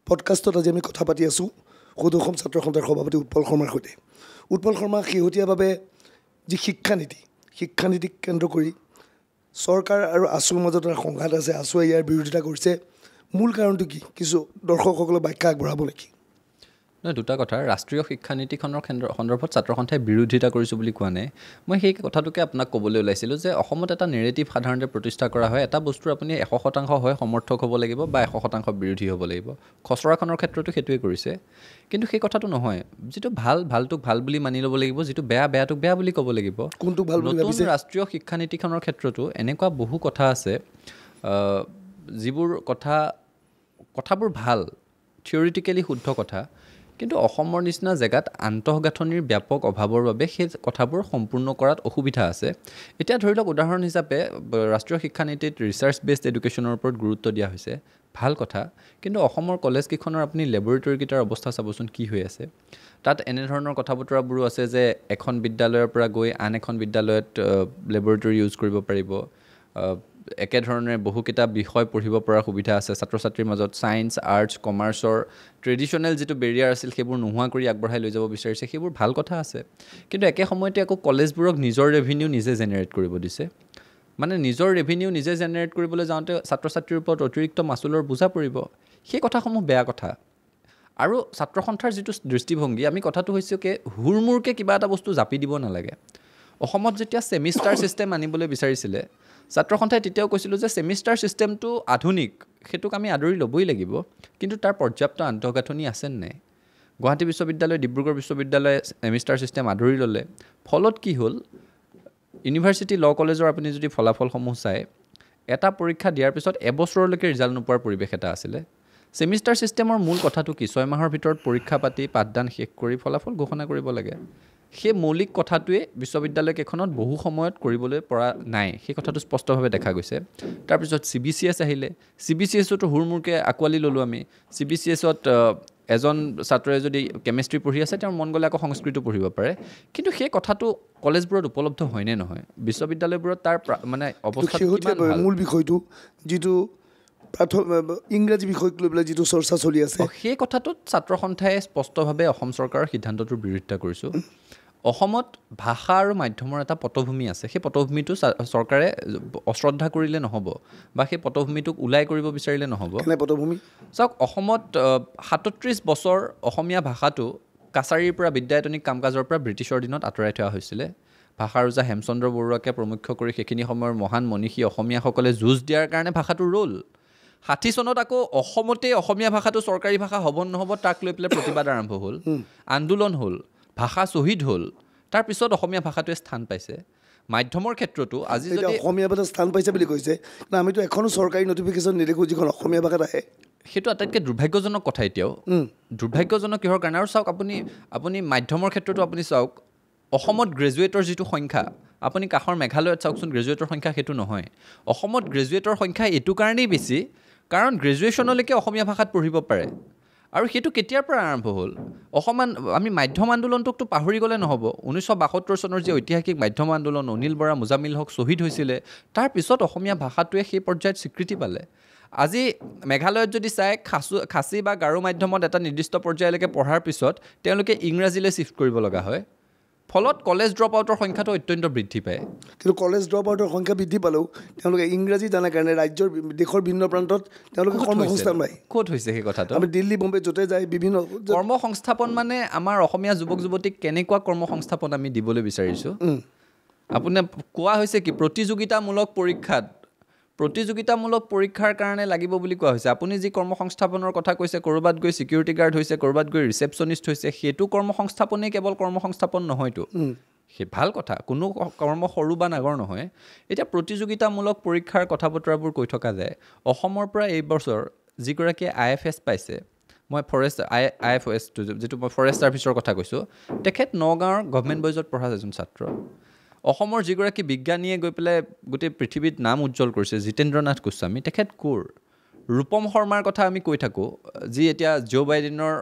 পডকাষ্টত আজি আমি কথা পাতি আছোঁ সদৌ অসম ছাত্ৰ সন্থাৰ সভাপতি উৎপল শৰ্মাৰ সৈতে। উৎপল শৰ্মা শেহতীয়াভাৱে যি শিক্ষানীতিক কেন্দ্ৰ কৰি চৰকাৰ আৰু আছুৰ মাজত এটা সংঘাত আছে, আছুৱে ইয়াৰ বিৰোধিতা কৰিছে। মূল কাৰণটো কি? কিছু দৰ্শকসকলক ব্যাখ্যা আগবঢ়াব নেকি? নহয়, দুটা কথা। ৰাষ্ট্ৰীয় শিক্ষানীতিখনৰ সন্দৰ্ভত ছাত্ৰ সন্থাই বিৰোধিতা কৰিছোঁ বুলি কোৱা নাই। মই সেই কথাটোকে আপোনাক ক'বলৈ ওলাইছিলোঁ যে অসমত এটা নেৰেটিভ সাধাৰণতে প্ৰতিষ্ঠা কৰা হয়, এটা বস্তুৰ আপুনি 100% হয় সমৰ্থক হ'ব লাগিব বা 100% বিৰোধী হ'ব লাগিব। খচৰাখনৰ ক্ষেত্ৰতো সেইটোৱে কৰিছে। কিন্তু সেই কথাটো নহয়। যিটো ভালটোক ভাল বুলি মানি ল'ব লাগিব, যিটো বেয়াটোক বেয়া বুলি ক'ব লাগিব। কোনটো ভাল বুলি নতুন ৰাষ্ট্ৰীয় শিক্ষানীতিখনৰ ক্ষেত্ৰতো এনেকুৱা বহু কথা আছে, যিবোৰ কথাবোৰ ভাল, থিয়ৰিটিকেলি শুদ্ধ কথা, কিন্তু অসমৰ নিচিনা জেগাত আন্তঃগাঁথনিৰ ব্যাপক অভাৱৰ বাবে সেই কথাবোৰ সম্পূৰ্ণ কৰাত অসুবিধা আছে। এতিয়া ধৰি লওক উদাহৰণ হিচাপে ৰাষ্ট্ৰীয় শিক্ষানীতিত ৰিচাৰ্চ বেছড এডুকেশ্যনৰ ওপৰত গুৰুত্ব দিয়া হৈছে, ভাল কথা। কিন্তু অসমৰ কলেজকেইখনৰ আপুনি লেবৰেটৰীকেইটাৰ অৱস্থা চাবচোন কি হৈ আছে। তাত এনেধৰণৰ কথা বতৰাবোৰো আছে যে এখন বিদ্যালয়ৰ পৰা গৈ আন এখন বিদ্যালয়ত লেবৰেটৰী ইউজ কৰিব পাৰিব। একেধৰণে বহুকেইটা বিষয় পঢ়িব পৰাৰ সুবিধা আছে ছাত্ৰ ছাত্ৰীৰ মাজত। ছায়েন্স, আৰ্টছ, কমাৰ্চৰ ট্ৰেডিশ্যনেল যিটো বেৰিয়াৰ আছিল সেইবোৰ নোহোৱা কৰি আগবঢ়াই লৈ যাব বিচাৰিছে, সেইবোৰ ভাল কথা আছে। কিন্তু একে সময়তে আকৌ কলেজবোৰক নিজৰ ৰেভিনিউ নিজে জেনেৰেট কৰিব দিছে। মানে নিজৰ ৰেভিনিউ নিজে জেনেৰেট কৰিবলৈ যাওঁতে ছাত্ৰ ছাত্ৰীৰ ওপৰত অতিৰিক্ত মাচুলৰ বোজা পৰিব। সেই কথাসমূহ বেয়া কথা। আৰু ছাত্ৰ সন্থাৰ যিটো দৃষ্টিভংগী, আমি কথাটো হৈছে কি, হুৰমূৰকৈ কিবা এটা বস্তু জাপি দিব নালাগে। অসমত যেতিয়া ছেমিষ্টাৰ ছিষ্টেম আনিবলৈ বিচাৰিছিলে, ছাত্ৰ সন্থাই তেতিয়াও কৈছিলোঁ যে ছেমিষ্টাৰ ছিষ্টেমটো আধুনিক, সেইটোক আমি আদৰি ল'বই লাগিব। কিন্তু তাৰ পৰ্যাপ্ত আন্তঃগাঁথনি আছে নাই? গুৱাহাটী বিশ্ববিদ্যালয়, ডিব্ৰুগড় বিশ্ববিদ্যালয়ে ছেমিষ্টাৰ ছিষ্টেম আদৰি ল'লে। ফলত কি হ'ল, ইউনিভাৰ্চিটি ল' কলেজৰ আপুনি যদি ফলাফলসমূহ চায়, এটা পৰীক্ষা দিয়াৰ পিছত এবছৰলৈকে ৰিজাল্ট নোপোৱাৰ পৰিৱেশ এটা আছিলে। ছেমিষ্টাৰ ছিষ্টেমৰ মূল কথাটো কি? 6 মাহৰ ভিতৰত পৰীক্ষা পাতি পাঠদান শেষ কৰি ফলাফল ঘোষণা কৰিব লাগে। সেই মৌলিক কথাটোৱে বিশ্ববিদ্যালয়কেইখনত বহু সময়ত কৰিবলৈ পৰা নাই, সেই কথাটো স্পষ্টভাৱে দেখা গৈছে। তাৰপিছত CBCS আহিলে, CBCSতো হুৰমূৰকৈ আঁকোৱালি ল'লোঁ আমি। CBCSত এজন ছাত্ৰই যদি কেমেষ্ট্ৰি পঢ়ি আছে, তেওঁৰ মন গ'লে আকৌ সংস্কৃতো পঢ়িব পাৰে। কিন্তু সেই কথাটো কলেজবোৰত উপলব্ধ হয়নে নহয়? বিশ্ববিদ্যালয়বোৰত তাৰ মানে অৱস্থা মূল বিষয়টো যিটো ইংৰাজী বিষয়ক লৈ পেলাই যিটো চৰ্চা চলি আছে, সেই কথাটোত ছাত্ৰ সন্থাই স্পষ্টভাৱে অসম চৰকাৰৰ সিদ্ধান্তটোৰ বিৰোধিতা কৰিছোঁ। অসমত ভাষা আৰু মাধ্যমৰ এটা পটভূমি আছে, সেই পটভূমিটো চৰকাৰে অশ্ৰদ্ধা কৰিলে নহ'ব বা সেই পটভূমিটোক ওলাই কৰিব বিচাৰিলে নহ'ব। পটভূমি চাওক, অসমত 37 বছৰ অসমীয়া ভাষাটো কাছাৰীৰ পৰা বিদ্যায়তনিক কাম কাজৰ পৰা ব্ৰিটিছৰ দিনত আঁতৰাই থোৱা হৈছিলে। ভাষা ৰজা হেমচন্দ্ৰ বৰুৱাকে প্ৰমুখ্য কৰি সেইখিনি সময়ৰ মহান মনীষী অসমীয়াসকলে যুঁজ দিয়াৰ কাৰণে ভাষাটো ৰ'ল। 60 চনত আকৌ অসমতেই অসমীয়া ভাষাটো চৰকাৰী ভাষা হ'ব নহ'ব তাক লৈ পেলাই প্ৰতিবাদ আৰম্ভ হ'ল, আন্দোলন হ'ল, ভাষা শ্বহীদ হ'ল। তাৰপিছত অসমীয়া ভাষাটোৱে স্থান পাইছে। মাধ্যমৰ ক্ষেত্ৰতো আজি যদি অসমীয়া ভাষা স্থান পাইছে বুলি কৈছে, কিন্তু আমিতো এখনো চৰকাৰী নটিফিকেশ্যন নেদেখোঁ যিখন অসমীয়া ভাষাত আহে। সেইটো আটাইতকৈ দুৰ্ভাগ্যজনক কথা। এতিয়াও দুৰ্ভাগ্যজনক কিহৰ কাৰণে? আৰু চাওক, আপুনি মাধ্যমৰ ক্ষেত্ৰতো আপুনি চাওক, অসমত গ্ৰেজুৱেটৰ যিটো সংখ্যা, আপুনি কাষৰ মেঘালয়ত চাওকচোন, গ্ৰেজুৱেটৰ সংখ্যা সেইটো নহয়। অসমত গ্ৰেজুৱেটৰ সংখ্যা এইটো কাৰণেই বেছি, কাৰণ গ্ৰেজুৱেশ্যনলৈকে অসমীয়া ভাষাত পঢ়িব পাৰে। আৰু সেইটো কেতিয়াৰ পৰা আৰম্ভ হ'ল? আমি মাধ্যম আন্দোলনটোকতো পাহৰি গ'লে নহ'ব। 1972 চনৰ যি ঐতিহাসিক মাধ্যম আন্দোলন, অনিল বৰা, মোজামিল হক শ্বহীদ হৈছিলে, তাৰপিছত অসমীয়া ভাষাটোৱে সেই পৰ্যায়ত স্বীকৃতি পালে। আজি মেঘালয়ত যদি চাই, খাচী বা গাৰো মাধ্যমত এটা নিৰ্দিষ্ট পৰ্যায়লৈকে পঢ়াৰ পিছত তেওঁলোকে ইংৰাজীলৈ শ্বিফ্ট কৰিব লগা হয়। ফলত কলেজ ড্ৰপ আউটৰ সংখ্যাটো অত্যন্ত বৃদ্ধি পায়। কিন্তু কলেজ ড্ৰপ আউটৰ সংখ্যা বৃদ্ধি পালেও তেওঁলোকে ইংৰাজী জানাৰ কাৰণে দেশৰ ভিন্ন প্ৰান্তত তেওঁলোকে কৰ্মসংস্থাপন পায়। ক'ত হৈছে সেই কথাটো? আমি দিল্লী, বম্বে য'তে যায় বিভিন্ন কৰ্মসংস্থাপন মানে আমাৰ অসমীয়া যুৱক যুৱতীক কেনেকুৱা কৰ্মসংস্থাপন আমি দিবলৈ বিচাৰিছোঁ? আপোনাৰ কোৱা হৈছে কি, প্ৰতিযোগিতামূলক পৰীক্ষাৰ কাৰণে লাগিব বুলি কোৱা হৈছে। আপুনি যি কৰ্মসংস্থাপনৰ কথা কৈছে, ক'ৰবাত গৈ ছিকিউৰিটি গাৰ্ড হৈছে, ক'ৰবাত গৈ ৰিচেপশ্যনিষ্ট হৈছে, সেইটো কৰ্মসংস্থাপনেই কেৱল কৰ্মসংস্থাপন নহয়তো। সেই ভাল কথা, কোনো কৰ্ম সৰু বা ডাঙৰ নহয়। এতিয়া প্ৰতিযোগিতামূলক পৰীক্ষাৰ কথা বতৰাবোৰ কৈ থকা যায়। অসমৰ পৰা এইবছৰ যিগৰাকীয়ে IFS পাইছে, মই IFSটো যিটো মই ফৰেষ্ট ছাৰ্ভিচৰ কথা কৈছোঁ, তেখেত নগাঁৱৰ গভমেণ্ট বইজত পঢ়া এজন ছাত্ৰ। অসমৰ যিগৰাকী বিজ্ঞানীয়ে গৈ পেলাই গোটেই পৃথিৱীত নাম উজ্জ্বল কৰিছে, জিতেন্দ্ৰনাথ গোস্বামী, তেখেত ক'ৰ? ৰূপম শৰ্মাৰ কথা আমি কৈ থাকোঁ, যি এতিয়া জো বাইডেনৰ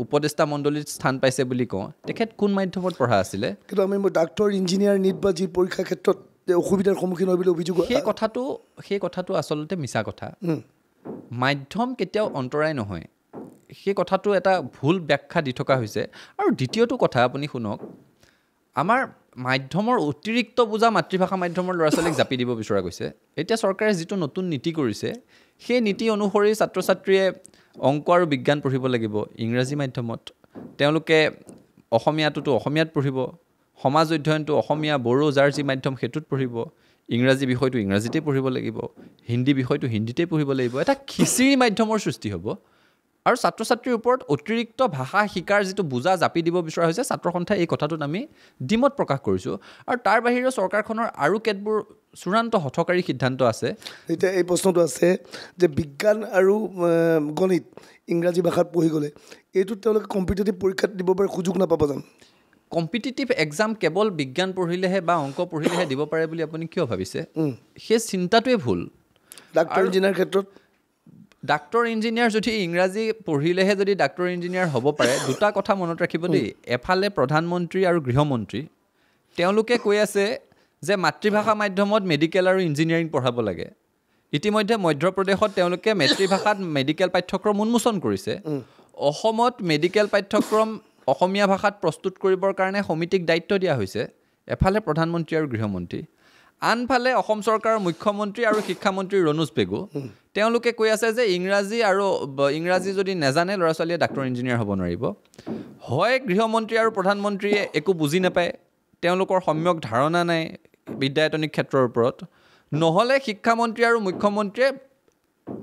উপদেষ্টা মণ্ডলীত স্থান পাইছে বুলি কওঁ, তেখেত কোন মাধ্যমত পঢ়া আছিলে? কিন্তু আমি ডাক্তৰ, ইঞ্জিনিয়াৰ, নিট বা যি পৰীক্ষাৰ ক্ষেত্ৰত অসুবিধাৰ সন্মুখীন হয় বুলি অভিযোগ, সেই কথাটো আচলতে মিছা কথা। মাধ্যম কেতিয়াও অন্তৰায় নহয়, সেই কথাটো এটা ভুল ব্যাখ্যা দি থকা হৈছে। আৰু দ্বিতীয়টো কথা আপুনি শুনক, আমাৰ মাধ্যমৰ অতিৰিক্ত বোজা মাতৃভাষা মাধ্যমৰ ল'ৰা ছোৱালীক জাপি দিব বিচৰা গৈছে। এতিয়া চৰকাৰে যিটো নতুন নীতি কৰিছে, সেই নীতি অনুসৰি ছাত্ৰ ছাত্ৰীয়ে অংক আৰু বিজ্ঞান পঢ়িব লাগিব ইংৰাজী মাধ্যমত, তেওঁলোকে অসমীয়াটোতো অসমীয়াত পঢ়িব, সমাজ অধ্যয়নটো অসমীয়া, বড়ো যাৰ যি মাধ্যম সেইটোত পঢ়িব, ইংৰাজী বিষয়টো ইংৰাজীতেই পঢ়িব লাগিব, হিন্দী বিষয়টো হিন্দীতেই পঢ়িব লাগিব। এটা খিচিৰি মাধ্যমৰ সৃষ্টি হ'ব। আৰু ছাত্ৰ ছাত্ৰীৰ ওপৰত অতিৰিক্ত ভাষা শিকাৰ যিটো বোজা জাপি দিব বিচৰা হৈছে, ছাত্ৰ সন্থাই এই কথাটোত আমি দ্বিমত প্ৰকাশ কৰিছোঁ। আৰু তাৰ বাহিৰেও চৰকাৰখনৰ আৰু কেতবোৰ চূড়ান্ত হঠকাৰী সিদ্ধান্ত আছে। এতিয়া এই প্ৰশ্নটো আছে যে বিজ্ঞান আৰু গণিত ইংৰাজী ভাষাত পঢ়ি গ'লে এইটোত তেওঁলোকে কম্পিটিটিভ পৰীক্ষাত দিব পাৰে সুযোগ নাপাব জানো? কম্পিটিটিভ এক্সাম কেৱল বিজ্ঞান পঢ়িলেহে বা অংক পঢ়িলেহে দিব পাৰে বুলি আপুনি কিয় ভাবিছে? সেই চিন্তাটোৱে ভুল। ডাক্তৰ ইঞ্জিনিয়াৰ ক্ষেত্ৰত ডাক্তৰ ইঞ্জিনিয়াৰ যদি ইংৰাজী পঢ়িলেহে যদি ডাক্তৰ ইঞ্জিনিয়াৰ হ'ব পাৰে, দুটা কথা মনত ৰাখিব দেই। এফালে প্ৰধানমন্ত্ৰী আৰু গৃহমন্ত্ৰী তেওঁলোকে কৈ আছে যে মাতৃভাষা মাধ্যমত মেডিকেল আৰু ইঞ্জিনিয়াৰিং পঢ়াব লাগে। ইতিমধ্যে মধ্যপ্ৰদেশত তেওঁলোকে মাতৃভাষাত মেডিকেল পাঠ্যক্ৰম উন্মোচন কৰিছে। অসমত মেডিকেল পাঠ্যক্ৰম অসমীয়া ভাষাত প্ৰস্তুত কৰিবৰ কাৰণে সমিতিক দায়িত্ব দিয়া হৈছে, এফালে প্ৰধানমন্ত্ৰী আৰু গৃহমন্ত্ৰী। আনফালে অসম চৰকাৰৰ মুখ্যমন্ত্ৰী আৰু শিক্ষামন্ত্ৰী ৰণোজ পেগু তেওঁলোকে কৈ আছে যে ইংৰাজী যদি নাজানে ল'ৰা ছোৱালীয়ে ডাক্তৰ ইঞ্জিনিয়াৰ হ'ব নোৱাৰিব। হয় গৃহমন্ত্ৰী আৰু প্ৰধানমন্ত্ৰীয়ে একো বুজি নাপায়, তেওঁলোকৰ সম্যক ধাৰণা নাই বিদ্যায়তনিক ক্ষেত্ৰৰ ওপৰত, নহ'লে শিক্ষামন্ত্ৰী আৰু মুখ্যমন্ত্ৰীয়ে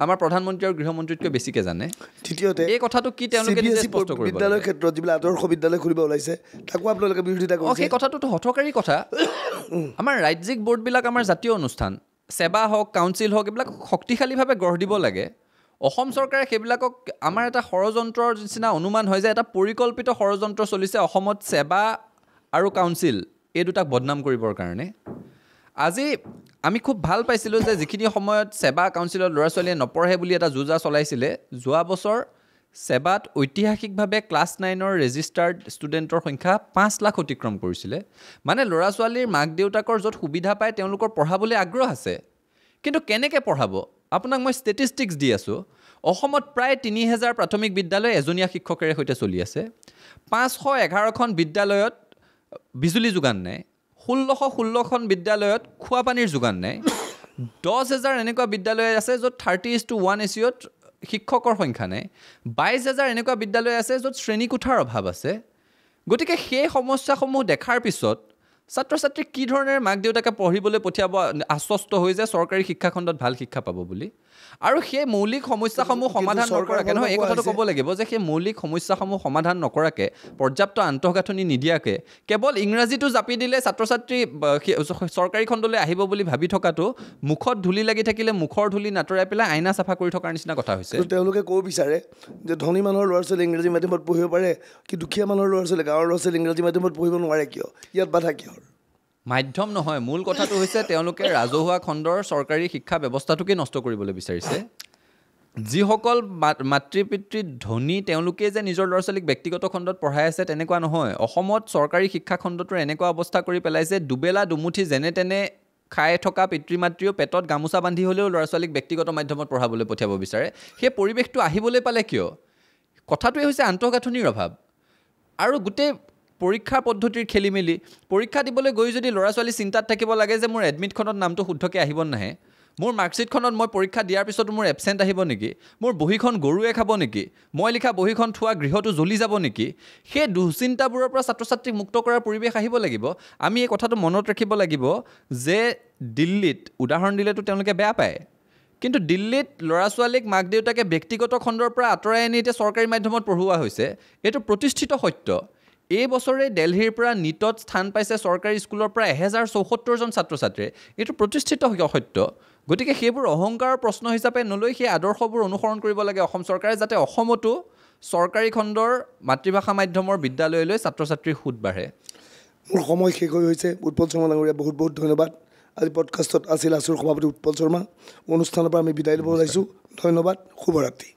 আমাৰ প্ৰধানমন্ত্ৰী আৰু গৃহমন্ত্ৰীতকৈ বেছিকৈ জানে। দ্বিতীয়তে এই কথাটো কি তেওঁলোকে নিজে স্পষ্ট কৰিব। বিদ্যালয়ৰ ক্ষেত্ৰত যিবিলাক আদৰ্শ বিদ্যালয় খুলিব ওলাইছে তাকো আপোনালোকে বিৰোধিতা কৰিছে। সেই কথাটোতো হঠকাৰী কথা। আমাৰ ৰাজ্যিক বোৰ্ডবিলাক আমাৰ জাতীয় অনুষ্ঠান, সেৱা হওক, কাউন্সিল হওক, এইবিলাক শক্তিশালীভাৱে গঢ় দিব লাগে। অসম চৰকাৰে সেইবিলাকক আমাৰ এটা ষড়যন্ত্ৰৰ নিচিনা অনুমান হয় যে এটা পৰিকল্পিত ষড়যন্ত্ৰ চলিছে অসমত সেৱা আৰু কাউন্সিল এই দুটাক বদনাম কৰিবৰ কাৰণে আজি আমি খুব ভাল পাইছিলোঁ যে যিখিনি সময়ত সেৱা কাউন্সিলত ল'ৰা ছোৱালীয়ে নপঢ়ে বুলি এটা যুঁজা চলাইছিলে যোৱা বছৰ সেৱাত ঐতিহাসিকভাৱে ক্লাছ 9ৰ ৰেজিষ্টাৰ্ড ষ্টুডেণ্টৰ সংখ্যা 5 লাখ অতিক্ৰম কৰিছিলে মানে ল'ৰা ছোৱালীৰ মাক দেউতাকৰ য'ত সুবিধা পায় তেওঁলোকৰ পঢ়াবলৈ আগ্ৰহ আছে কিন্তু কেনেকৈ পঢ়াব আপোনাক মই ষ্টেটিষ্টিক্স দি আছোঁ অসমত প্ৰায় 3000 প্ৰাথমিক বিদ্যালয় এজনীয়া শিক্ষকেৰে সৈতে চলি আছে 511খন বিদ্যালয়ত বিজুলী যোগান নাই 1616খন বিদ্যালয়ত খোৱা পানীৰ যোগান নাই 10000 এনেকুৱা বিদ্যালয় আছে য'ত 30:1 ৰেচিঅ'ত শিক্ষকৰ সংখ্যা নাই 22000 এনেকুৱা বিদ্যালয় আছে য'ত শ্ৰেণীকোঠাৰ অভাৱ আছে গতিকে সেই সমস্যাসমূহ দেখাৰ পিছত ছাত্ৰ ছাত্ৰীক কি ধৰণেৰে মাক দেউতাকে পঢ়িবলৈ পঠিয়াব আশ্বস্ত হৈ যে চৰকাৰী শিক্ষাখণ্ডত ভাল শিক্ষা পাব বুলি আৰু সেই মৌলিক সমস্যাসমূহ সমাধান নকৰাকৈ নহয় এই কথাটো ক'ব লাগিব যে সেই মৌলিক সমস্যাসমূহ সমাধান নকৰাকৈ পৰ্যাপ্ত আন্তঃগাঁথনি নিদিয়াকৈ কেৱল ইংৰাজীটো জাপি দিলে ছাত্ৰ ছাত্ৰী চৰকাৰী খণ্ডলৈ আহিব বুলি ভাবি থকাটো মুখত ধূলি লাগি থাকিলে মুখৰ ধূলি নাতৰাই পেলাই আইনা চাফা কৰি থকাৰ নিচিনা কথা হৈছে তেওঁলোকে ক'ব বিচাৰে যে ধনী মানুহৰ ল'ৰা ছোৱালী ইংৰাজী মাধ্যমত পঢ়িব পাৰে কি দুখীয়া মানুহৰ ল'ৰা ছোৱালী গাঁৱৰ ল'ৰা ছোৱালী ইংৰাজী মাধ্যমত পঢ়িব নোৱাৰে কিয় ইয়াত বাধা কিয় মাধ্যম নহয় মূল কথাটো হৈছে তেওঁলোকে ৰাজহুৱা খণ্ডৰ চৰকাৰী শিক্ষা ব্যৱস্থাটোকে নষ্ট কৰিবলৈ বিচাৰিছে যিসকল মাতৃ পিতৃ ধনী তেওঁলোকে যে নিজৰ ল'ৰা ছোৱালীক ব্যক্তিগত খণ্ডত পঢ়াই আছে তেনেকুৱা নহয় অসমত চৰকাৰী শিক্ষা খণ্ডটোৰ এনেকুৱা অৱস্থা কৰি পেলাইছে দুবেলা দুমুঠি যেনে তেনে খাই থকা পিতৃ মাতৃও পেটত গামোচা বান্ধি হ'লেও ল'ৰা ছোৱালীক ব্যক্তিগত মাধ্যমত পঢ়াবলৈ পঠিয়াব বিচাৰে সেই পৰিৱেশটো আহিবলৈ পালে কিয় কথাটোৱে হৈছে আন্তঃগাঁথনিৰ অভাৱ আৰু গোটেই পৰীক্ষা পদ্ধতিৰ খেলি মেলি পৰীক্ষা দিবলৈ গৈ যদি ল'ৰা ছোৱালী চিন্তাত থাকিব লাগে যে মোৰ এডমিটখনত নামটো শুদ্ধকৈ আহিব নাহে মোৰ মাৰ্কশ্বিটখনত মই পৰীক্ষা দিয়াৰ পিছতো মোৰ এবচেণ্ট আহিব নেকি মোৰ বহীখন গৰুৱে খাব নেকি মই লিখা বহীখন থোৱা গৃহটো জ্বলি যাব নেকি সেই দুশ্চিন্তাবোৰৰ পৰা ছাত্ৰ ছাত্ৰীক মুক্ত কৰাৰ পৰিৱেশ আহিব লাগিব আমি এই কথাটো মনত ৰাখিব লাগিব যে দিল্লীত উদাহৰণ দিলেতো তেওঁলোকে বেয়া পায় কিন্তু দিল্লীত ল'ৰা ছোৱালীক মাক দেউতাকে ব্যক্তিগত খণ্ডৰ পৰা আঁতৰাই আনি এতিয়া চৰকাৰী মাধ্যমত পঢ়ুওৱা হৈছে এইটো প্ৰতিষ্ঠিত সত্য এই বছৰে দিল্লীৰ পৰা নিটত স্থান পাইছে চৰকাৰী স্কুলৰ পৰা 1074জন ছাত্ৰ ছাত্ৰীয়ে এইটো প্ৰতিষ্ঠিত সত্য গতিকে সেইবোৰ অহংকাৰৰ প্ৰশ্ন হিচাপে নলৈ সেই আদৰ্শবোৰ অনুসৰণ কৰিব লাগে অসম চৰকাৰে যাতে অসমতো চৰকাৰী খণ্ডৰ মাতৃভাষা মাধ্যমৰ বিদ্যালয়লৈ ছাত্ৰ ছাত্ৰীৰ সুত বাঢ়ে মোৰ সময় শেষ হৈ হৈছে উৎপল শৰ্মা ডাঙৰীয়া বহুত বহুত ধন্যবাদ আজি পডকাষ্টত আছিল আছুৰ সভাপতি উৎপল শৰ্মা অনুষ্ঠানৰ পৰা আমি বিদায় ল'ব ওলাইছোঁ ধন্যবাদ শুভৰাত্ৰি